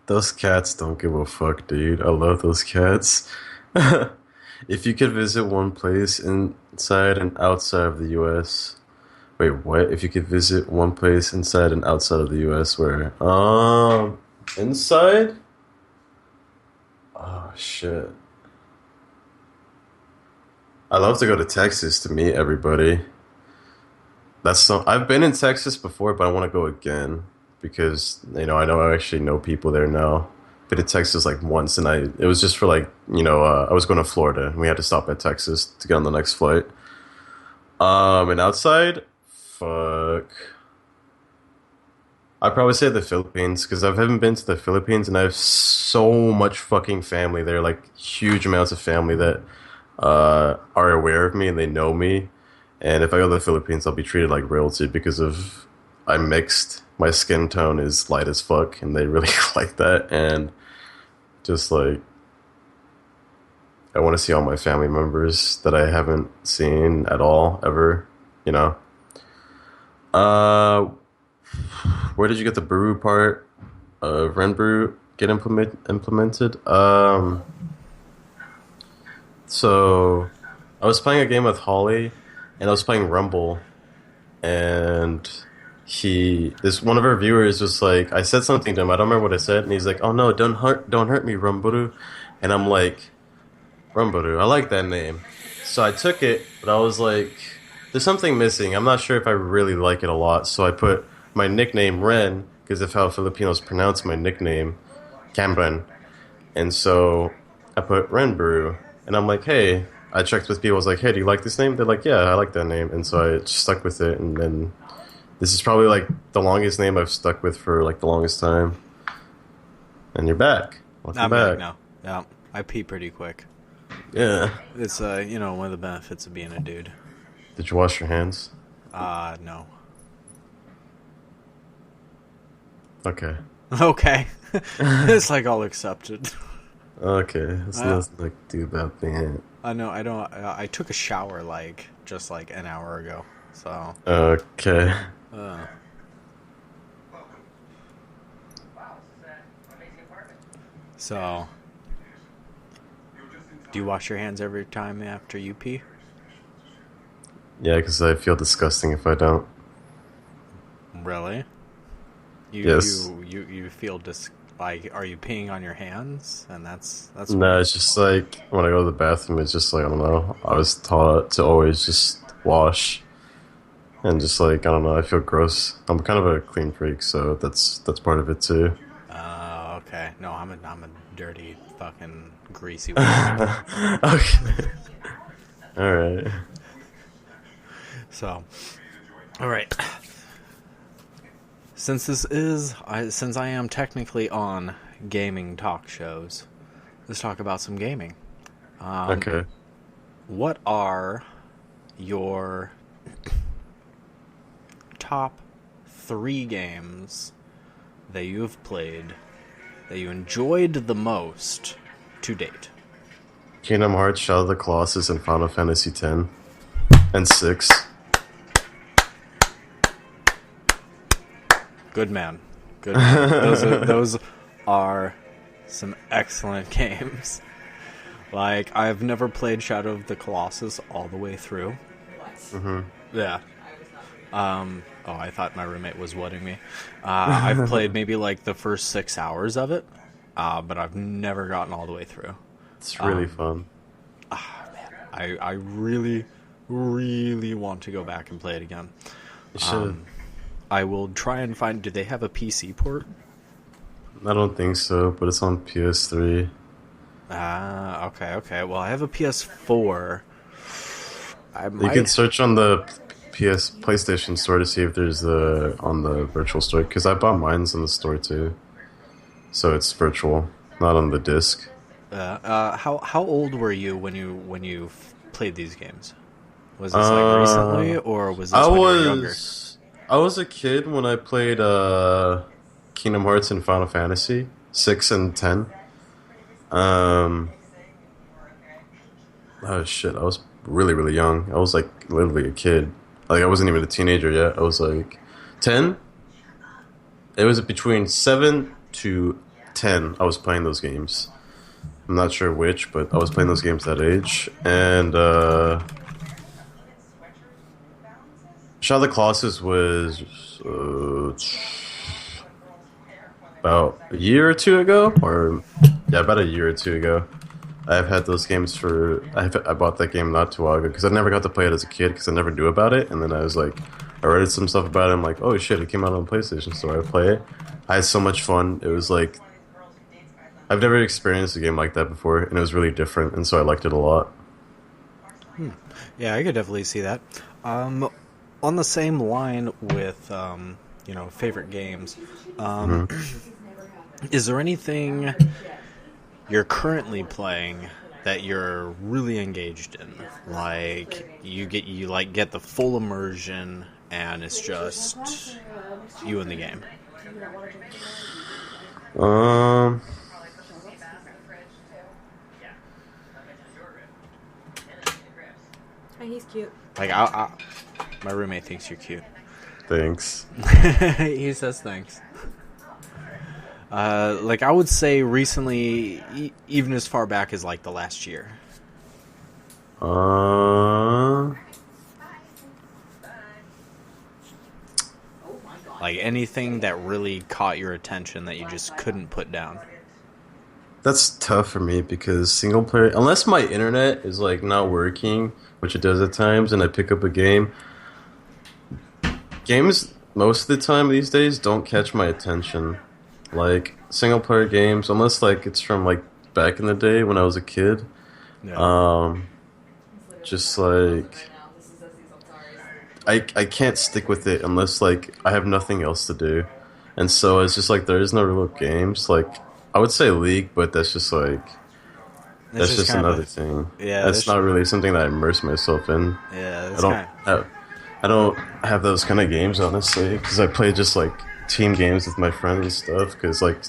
Those cats don't give a fuck, dude. I love those cats. If you could visit one place inside and outside of the US. Wait, what? If you could visit one place inside and outside of the US, where? Inside? Oh, shit. I love to go to Texas to meet everybody. I've been in Texas before, but I want to go again because I actually know people there now. Been to Texas like once, and it was just for like I was going to Florida, and we had to stop at Texas to get on the next flight. And outside, fuck, I'd probably say the Philippines because I haven't been to the Philippines, and I have so much fucking family there, like huge amounts of family that are aware of me and they know me. And if I go to the Philippines, I'll be treated like royalty because I'm mixed. My skin tone is light as fuck, and they really like that. And just like, I want to see all my family members that I haven't seen at all ever. Where did you get the Buru part of Renburu get implemented? So I was playing a game with Holly, and I was playing Rumble, and one of our viewers was like, I said something to him, I don't remember what I said, and he's like, "Oh no, don't hurt me, Renburu," and I'm like, Renburu, I like that name, so I took it, but I was like, there's something missing. I'm not sure if I really like it a lot, so I put my nickname Ren because of how Filipinos pronounce my nickname, Cameron, and so I put Renburu, and I'm like, hey. I checked with people. I was like, "Hey, do you like this name?" They're like, "Yeah, I like that name." And so I just stuck with it. And then this is probably like the longest name I've stuck with for like the longest time. And you're back. Welcome back. No, yeah, I pee pretty quick. Yeah. It's one of the benefits of being a dude. Did you wash your hands? No. Okay. Okay. It's like all accepted. Okay. There's nothing I can do about that. No, I don't. I took a shower just an hour ago. So. Okay. So. Do you wash your hands every time after you pee? Yeah, because I feel disgusting if I don't. Really? Yes. You feel are you peeing on your hands? And that's No, it's just like when I go to the bathroom, it's just like, I don't know. I was taught to always just wash, and just like, I don't know. I feel gross. I'm kind of a clean freak, so that's part of it too. Okay. No, I'm a dirty fucking greasy one. Okay. All right. So, all right. Since I am technically on gaming talk shows, let's talk about some gaming. Okay. What are your top 3 games that you have played that you enjoyed the most to date? Kingdom Hearts, Shadow of the Colossus, and Final Fantasy X and 6. Good man. good one. Those are some excellent games. Like, I've never played Shadow of the Colossus all the way through. Mm-hmm. Yeah. I thought my roommate was wedding me. I've played maybe like the first 6 hours of it, but I've never gotten all the way through. It's really fun. Man, I really, really want to go back and play it again. You should. I will try and find... Do they have a PC port? I don't think so, but it's on PS3. Okay. Well, I have a PS4. You can search on the PlayStation Store to see if there's on the virtual store, because I bought mine's in the store too. So it's virtual, not on the disc. How old were you when you played these games? Was this like recently, or was this when you were younger? I was a kid when I played Kingdom Hearts and Final Fantasy 6 and 10. Oh shit, I was really, really young. I was like literally a kid. Like, I wasn't even a teenager yet. I was like 10. It was between 7 to 10 I was playing those games. I'm not sure which, but I was playing those games that age. And Shadow of the Colossus was about a year or two ago, about a year or two ago. I've had those games I bought that game not too long ago because I never got to play it as a kid because I never knew about it. And then I was like, I read some stuff about it. I'm like, oh shit, it came out on PlayStation, so I play it. I had so much fun. It was like, I've never experienced a game like that before, and it was really different, and so I liked it a lot. Yeah, I could definitely see that. On the same line with, favorite games, is there anything you're currently playing that you're really engaged in? Like, you get the full immersion, and it's just you in the game. He's cute. Like, my roommate thinks you're cute. Thanks. He says thanks. Like, I would say recently, even as far back as like the last year. Like, anything that really caught your attention that you just couldn't put down. That's tough for me because single player, unless my internet is like not working, which it does at times, and I pick up a game, games most of the time these days don't catch my attention. Like, single player games, unless like it's from like back in the day when I was a kid. Yeah. Just like I can't stick with it unless like I have nothing else to do. And so it's just like there is no real games. Like, I would say League, but that's just like that's just another thing. Yeah, that's not really something that I immerse myself in. Yeah, I don't have those kind of games, honestly, because I play just like team games with my friends and stuff. Because like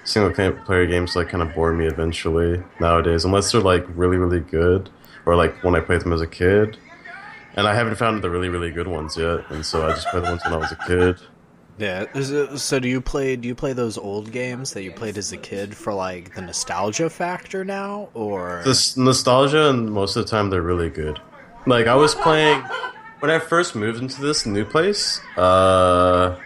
single player games like kind of bore me eventually nowadays, unless they're like really, really good, or like when I played them as a kid. And I haven't found the really, really good ones yet, and so I just played the ones when I was a kid. Yeah. So do you play those old games that you played as a kid for like the nostalgia factor now, or the nostalgia? And most of the time they're really good. Like, I was playing when I first moved into this new place. Our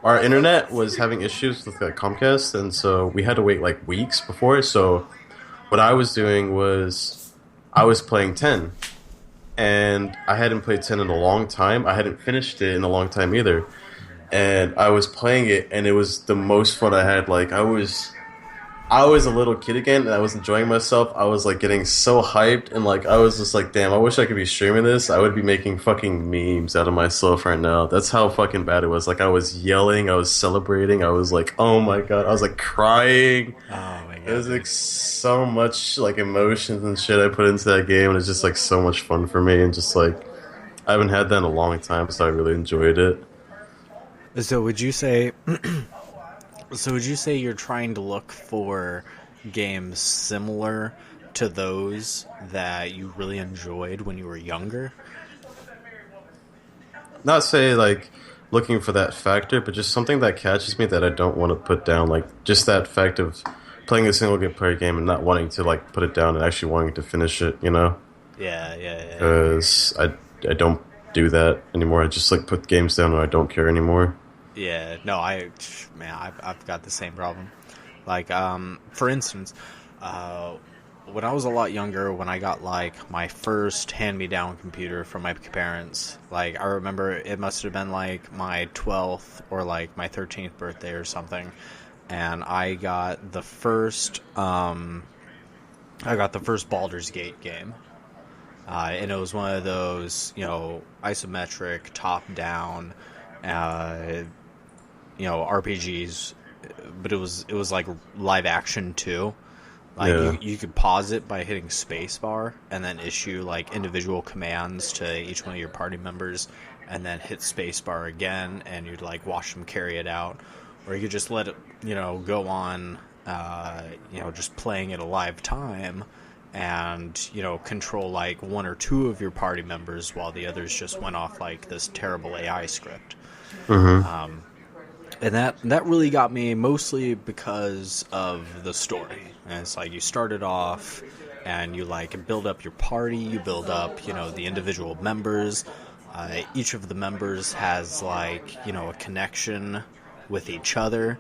internet was having issues with like Comcast, and so we had to wait like weeks before. So what I was doing was I was playing 10, and I hadn't played 10 in a long time. I hadn't finished it in a long time either. And I was playing it, and it was the most fun I had. Like, I was a little kid again, and I was enjoying myself. I was like getting so hyped, and like I was just like, damn, I wish I could be streaming this. I would be making fucking memes out of myself right now. That's how fucking bad it was. Like, I was yelling, I was celebrating, I was like, oh my god, I was like crying. Oh my god, it was like so much like emotions and shit I put into that game, and it's just like so much fun for me. And just like I haven't had that in a long time, so I really enjoyed it. So would you say you're trying to look for games similar to those that you really enjoyed when you were younger? Not say like looking for that factor, but just something that catches me that I don't want to put down. Like just that fact of playing a single player game and not wanting to like put it down and actually wanting to finish it. You know? Yeah. Because I don't do that anymore. I just like put games down when I don't care anymore. Yeah. No, I've got the same problem. Like, for instance, when I was a lot younger, when I got like my first hand-me-down computer from my parents, like I remember it must have been like my 12th or like my 13th birthday or something, and I got the first Baldur's Gate game, and it was one of those isometric top-down RPGs, but it was like live action too. Like you could pause it by hitting spacebar and then issue like individual commands to each one of your party members, and then hit spacebar again, and you'd like watch them carry it out, or you could just let it go on, just playing at a live time, and control like one or two of your party members while the others just went off like this terrible AI script. Mm-hmm. And that really got me, mostly because of the story. And it's like you started off and you like build up your party, you build up, the individual members. Each of the members has like, a connection with each other.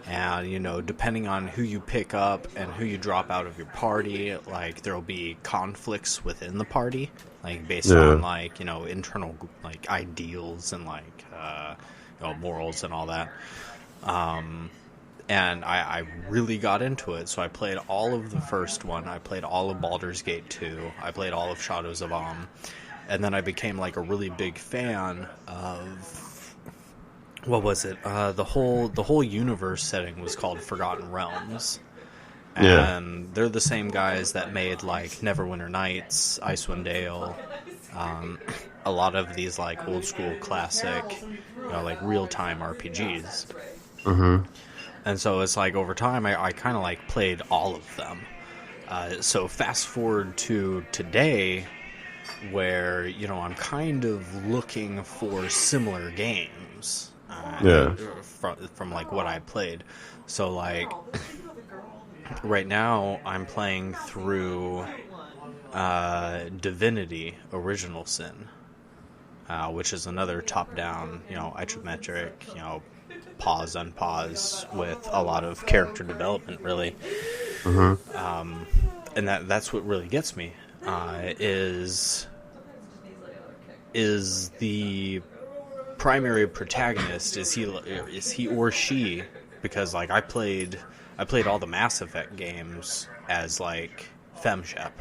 And, depending on who you pick up and who you drop out of your party, like there'll be conflicts within the party, like based on like, internal like ideals and like, morals and all that. And I really got into it, so I played all of the first one, I played all of Baldur's Gate 2, I played all of Shadows of Amn, and then I became like a really big fan of, what was it, the whole universe setting was called Forgotten Realms, and they're the same guys that made like Neverwinter Nights, Icewind Dale, a lot of these like old school classic, like real-time RPGs. Mm-hmm. And so it's like over time I kind of like played all of them. So fast forward to today, where I'm kind of looking for similar games. From like what I played. So like right now I'm playing through Divinity: Original Sin, which is another top-down, isometric, pause, unpause, with a lot of character development, really. Mm-hmm. And that's what really gets me, is the primary protagonist, is he or she, because like I played all the Mass Effect games as like FemShep.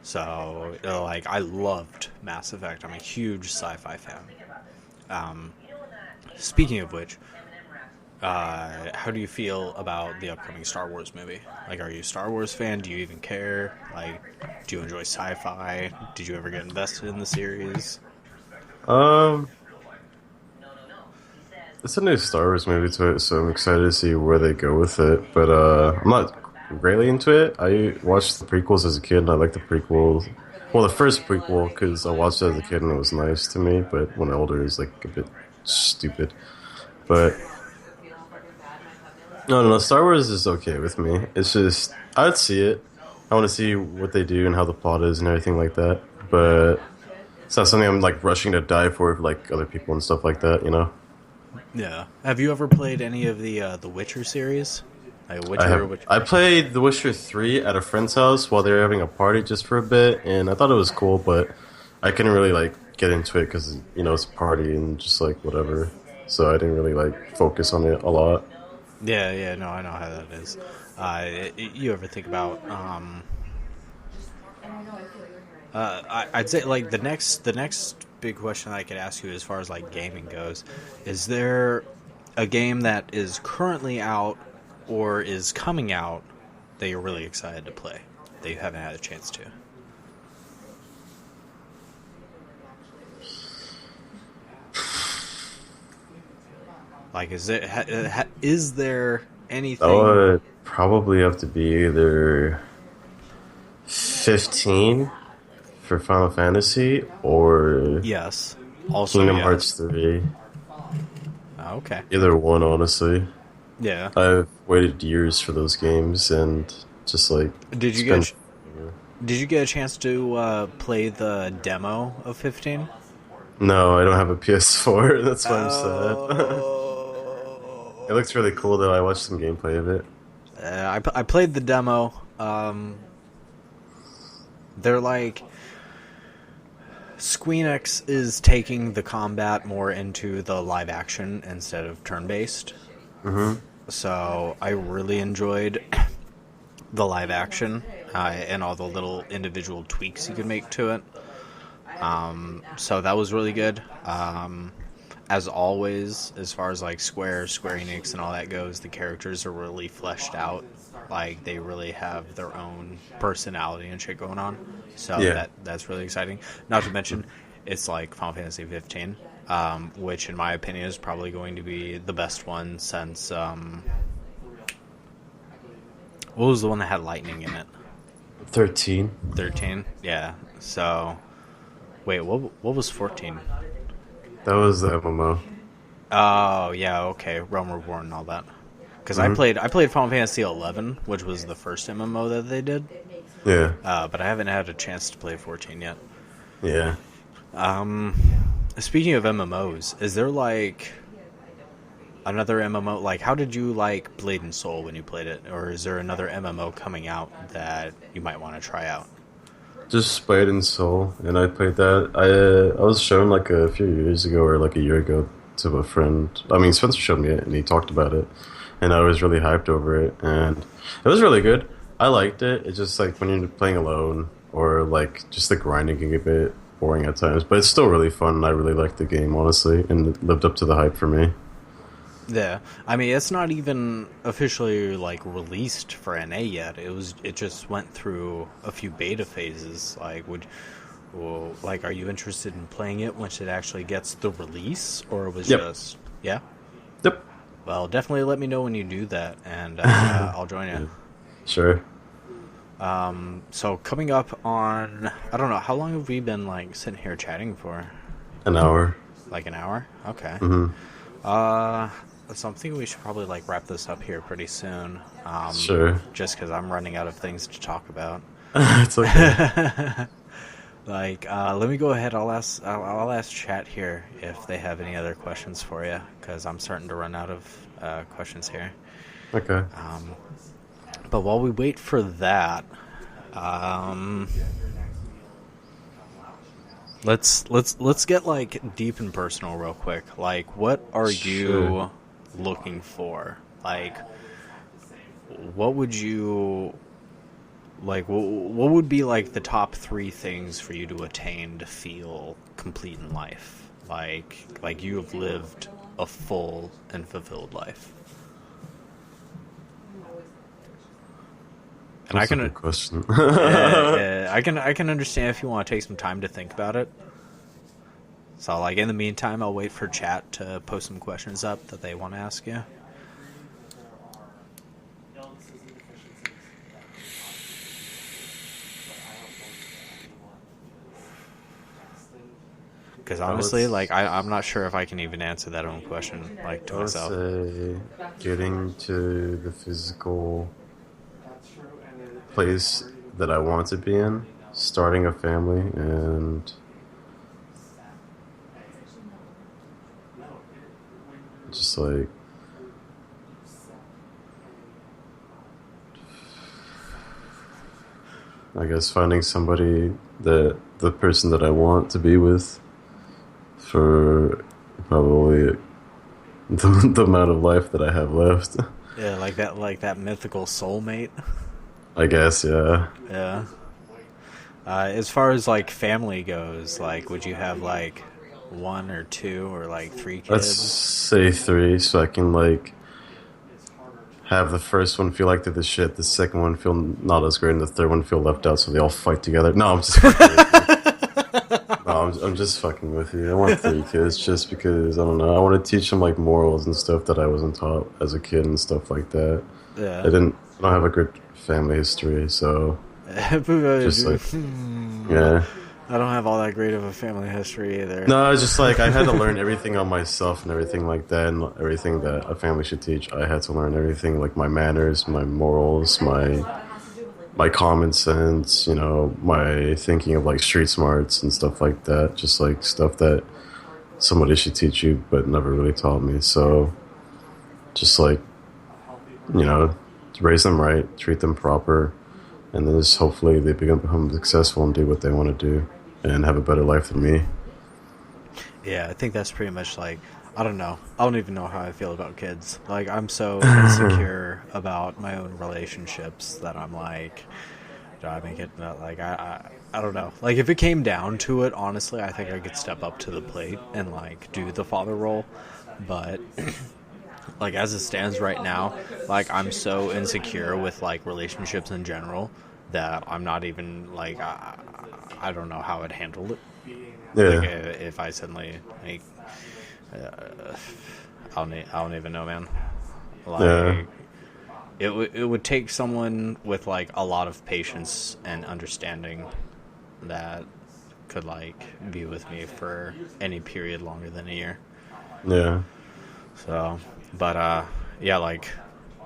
So, like, I loved Mass Effect. I'm a huge sci-fi fan. Speaking of which, how do you feel about the upcoming Star Wars movie? Like, are you a Star Wars fan? Do you even care? Like, do you enjoy sci-fi? Did you ever get invested in the series? It's a new Star Wars movie to it, so I'm excited to see where they go with it. But I'm not greatly into it. I watched the prequels as a kid, and I liked the prequels. Well, the first prequel, because I watched it as a kid, and it was nice to me. But when older, it was like a bit stupid. But no, Star Wars is okay with me. It's just I'd see it. I want to see what they do and how the plot is and everything like that. But it's not something I'm like rushing to die for like other people and stuff like that. Yeah. Have you ever played any of the Witcher series? Like Witcher? I played The Witcher 3 at a friend's house while they were having a party just for a bit, and I thought it was cool, but I couldn't really like get into it because it's a party and just like whatever. So I didn't really like focus on it a lot. Yeah, no, I know how that is. You ever think about? I'd say like the next big question I could ask you as far as like gaming goes, is there a game that is currently out or is coming out that you're really excited to play that you haven't had a chance to? Like, is there anything? Oh, it'd probably have to be either 15 for Final Fantasy or yes, also Kingdom yes. Hearts 3. Okay. Either one, honestly. Yeah. I've waited years for those games, and just like... Did you get a chance to play the demo of 15? No, I don't have a PS4. That's why I'm sad. It looks really cool, though. I watched some gameplay of it. I played the demo. They're like... Squeenix is taking the combat more into the live action instead of turn-based. Mm-hmm. So I really enjoyed the live action and all the little individual tweaks you could make to it. So that was really good. As always, as far as like Square Enix and all that goes, the characters are really fleshed out. Like they really have their own personality and shit going on. So that's really exciting. Not to mention, it's like Final Fantasy 15, which in my opinion is probably going to be the best one since what was the one that had lightning in it? 13. 13, yeah. So wait, what was 14? That was the MMO. Oh yeah, okay, Realm Reborn and all that. Because I played Final Fantasy 11, which was the first MMO that they did. Yeah. But I haven't had a chance to play 14 yet. Yeah. Speaking of MMOs, is there like another MMO? Like, how did you like Blade and Soul when you played it? Or is there another MMO coming out that you might want to try out? Just Blade and Soul, and I played that. I was shown like a few years ago, or like a year ago, to a friend. I mean, Spencer showed me it, and he talked about it. And I was really hyped over it, and it was really good. I liked it. It's just like when you're playing alone, or like just the grinding can get a bit boring at times, but it's still really fun, and I really liked the game, honestly, and it lived up to the hype for me. Yeah, I mean, it's not even officially like released for NA yet. It just went through a few beta phases. Like, are you interested in playing it once it actually gets the release, or was just yeah? Yep. Well, definitely let me know when you do that, and I'll join you. Sure. So coming up on, I don't know, how long have we been like sitting here chatting for? An hour. Like an hour? Okay. Mm-hmm. So I'm thinking we should probably like wrap this up here pretty soon. Sure. Just because I'm running out of things to talk about. It's okay. Let me go ahead. I'll ask chat here if they have any other questions for you, because I'm starting to run out of questions here. Okay. But while we wait for that, let's get like deep and personal real quick. Like, what are you looking for? Like, what would you like? What would be like the top 3 things for you to attain to feel complete in life? Like you have lived a full and fulfilled life. And That's a good question. I can understand if you want to take some time to think about it. So, like, in the meantime, I'll wait for chat to post some questions up that they want to ask you. Because honestly, like, I'm not sure if I can even answer that own question, like, to myself. Say getting to the physical place that I want to be in, starting a family, and just like I guess finding somebody that the person that I want to be with for probably the amount of life that I have left. Yeah, like that mythical soulmate. I guess, yeah. Yeah. As far as like family goes, like, would you have like 1 or 2 or like 3 kids? Let's say 3, so I can like have the first one feel like they're the shit, the second one feel not as great, and the third one feel left out, so they all fight together. No, I'm just fucking with you. No, I'm just fucking with you. I want 3 kids just because, I don't know, I want to teach them like morals and stuff that I wasn't taught as a kid and stuff like that. Yeah. I don't have a good family history, so just like, yeah. I don't have all that great of a family history either. No, it's just like I had to learn everything on myself and everything like that, and everything that a family should teach. I had to learn everything, like my manners, my morals, my common sense, you know, my thinking of like street smarts and stuff like that. Just like stuff that somebody should teach you, but never really taught me. So, just like, you know, raise them right, treat them proper, and then just hopefully they become successful and do what they want to do and have a better life than me. Yeah, I think that's pretty much like, I don't know. I don't even know how I feel about kids. Like, I'm so insecure about my own relationships that I'm like, do I make it? Like, I don't know. Like, if it came down to it, honestly, I think I could step up to the plate and, like, do the father role. But, like, as it stands right now, like, I'm so insecure with, like, relationships in general that I'm not even, like, I don't know how I'd handle it. Yeah. Like, if I suddenly, like, I don't even know, man. Like, Yeah. it would take someone with like a lot of patience and understanding that could like be with me for any period longer than a year. Yeah. So, but yeah, like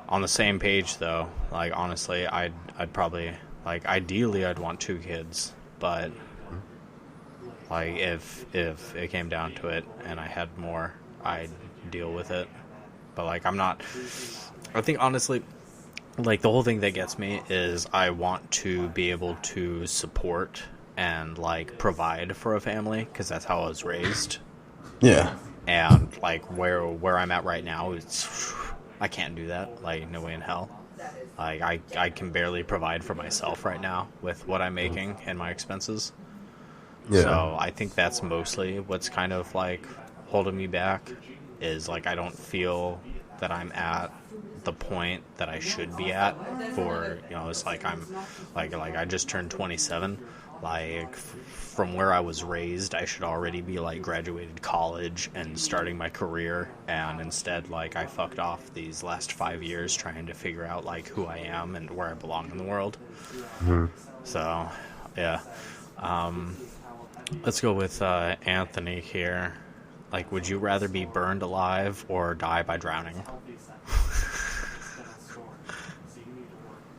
on the same page though. Like honestly, I'd probably like ideally I'd want 2 kids, but like if it came down to it and I had more, I'd deal with it. But like I'm not. I think honestly, like the whole thing that gets me is I want to be able to support and like provide for a family because that's how I was raised. Yeah. And like where I'm at right now, it's I can't do that. Like no way in hell. Like I can barely provide for myself right now with what I'm making and my expenses. Yeah. So I think that's mostly what's kind of like holding me back is like I don't feel that I'm at the point that I should be at for, you know, it's like I'm like I just turned 27. Like from where I was raised, I should already be like graduated college and starting my career, and instead like I fucked off these last 5 years trying to figure out like who I am and where I belong in the world. Mm-hmm. So yeah, let's go with Anthony here. Like, would you rather be burned alive or die by drowning?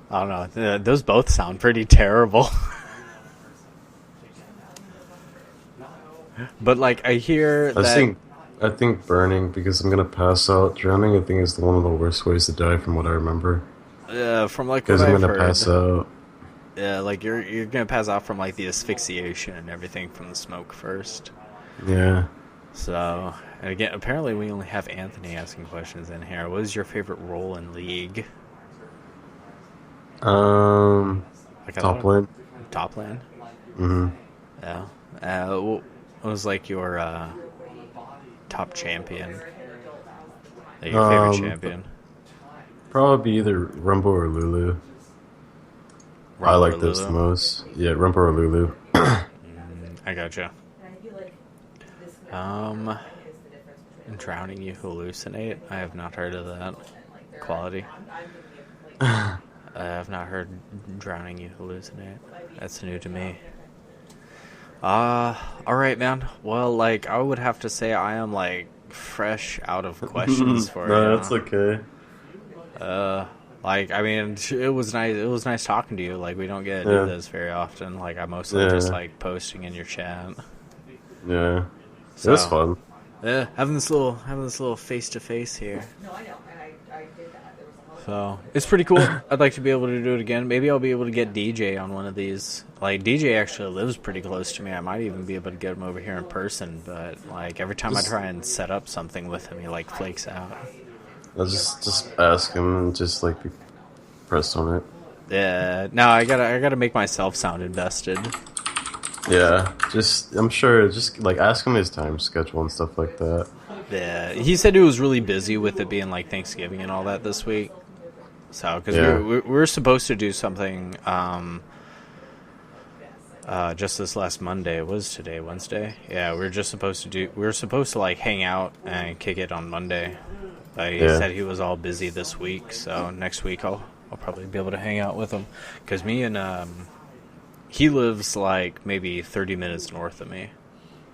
I don't know. Those both sound pretty terrible. But like I hear that I think burning, because I'm gonna pass out. Drowning, I think, is one of the worst ways to die, from what I remember. From like because what I'm I've gonna heard, pass out. Yeah, like you're gonna pass out from like the asphyxiation and everything from the smoke first. Yeah. So, and again, apparently we only have Anthony asking questions in here. What is your favorite role in League? Like Top lane. Top lane? Mm-hmm. Yeah. What was like your top champion? Like your favorite champion? Probably either Renburu or Lulu. I like those the most. Yeah, Renburu or Lulu. I gotcha. Drowning you hallucinate? I have not heard of that quality. I have not heard drowning you hallucinate. That's new to me. Alright, man. Well, like, I would have to say I am, like, fresh out of questions for you. No, that's okay. Like, I mean, it was nice talking to you. Like, we don't get to do this very often. Like, I'm mostly just, like, posting in your chat. Yeah. So, it was fun. Yeah, having this little face-to-face here. No, I know, and I did that. There was a So, it's pretty cool. I'd like to be able to do it again. Maybe I'll be able to get DJ on one of these. Like, DJ actually lives pretty close to me. I might even be able to get him over here in person, but, like, every time I try and set up something with him, he, like, flakes out. I'll just ask him and just, like, be pressed on it. Yeah, no, I gotta make myself sound invested. Yeah, I'm sure, like, ask him his time schedule and stuff like that. Yeah, he said he was really busy with it being, like, Thanksgiving and all that this week. So, because we were supposed to do something, just this last Monday. Was today Wednesday? Yeah, we were supposed to like hang out and kick it on Monday. But he said he was all busy this week, so next week I'll probably be able to hang out with him. Because me and he lives like maybe 30 minutes north of me.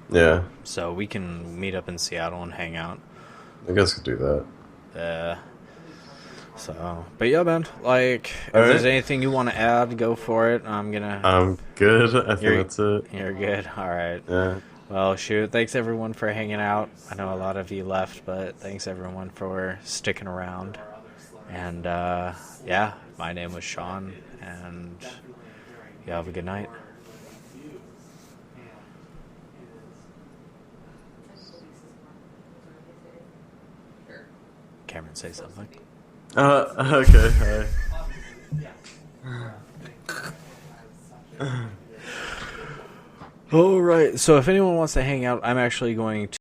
Yeah. So we can meet up in Seattle and hang out. I guess I could do that. But yeah, man. Like, if there's anything you want to add, go for it. I'm good. I think that's it. You're good. All right. Yeah. Well, shoot. Thanks everyone for hanging out. I know a lot of you left, but thanks everyone for sticking around. And yeah, my name was Sean, and you have a good night. Cameron, say something. Okay. All right. So if anyone wants to hang out, I'm actually going to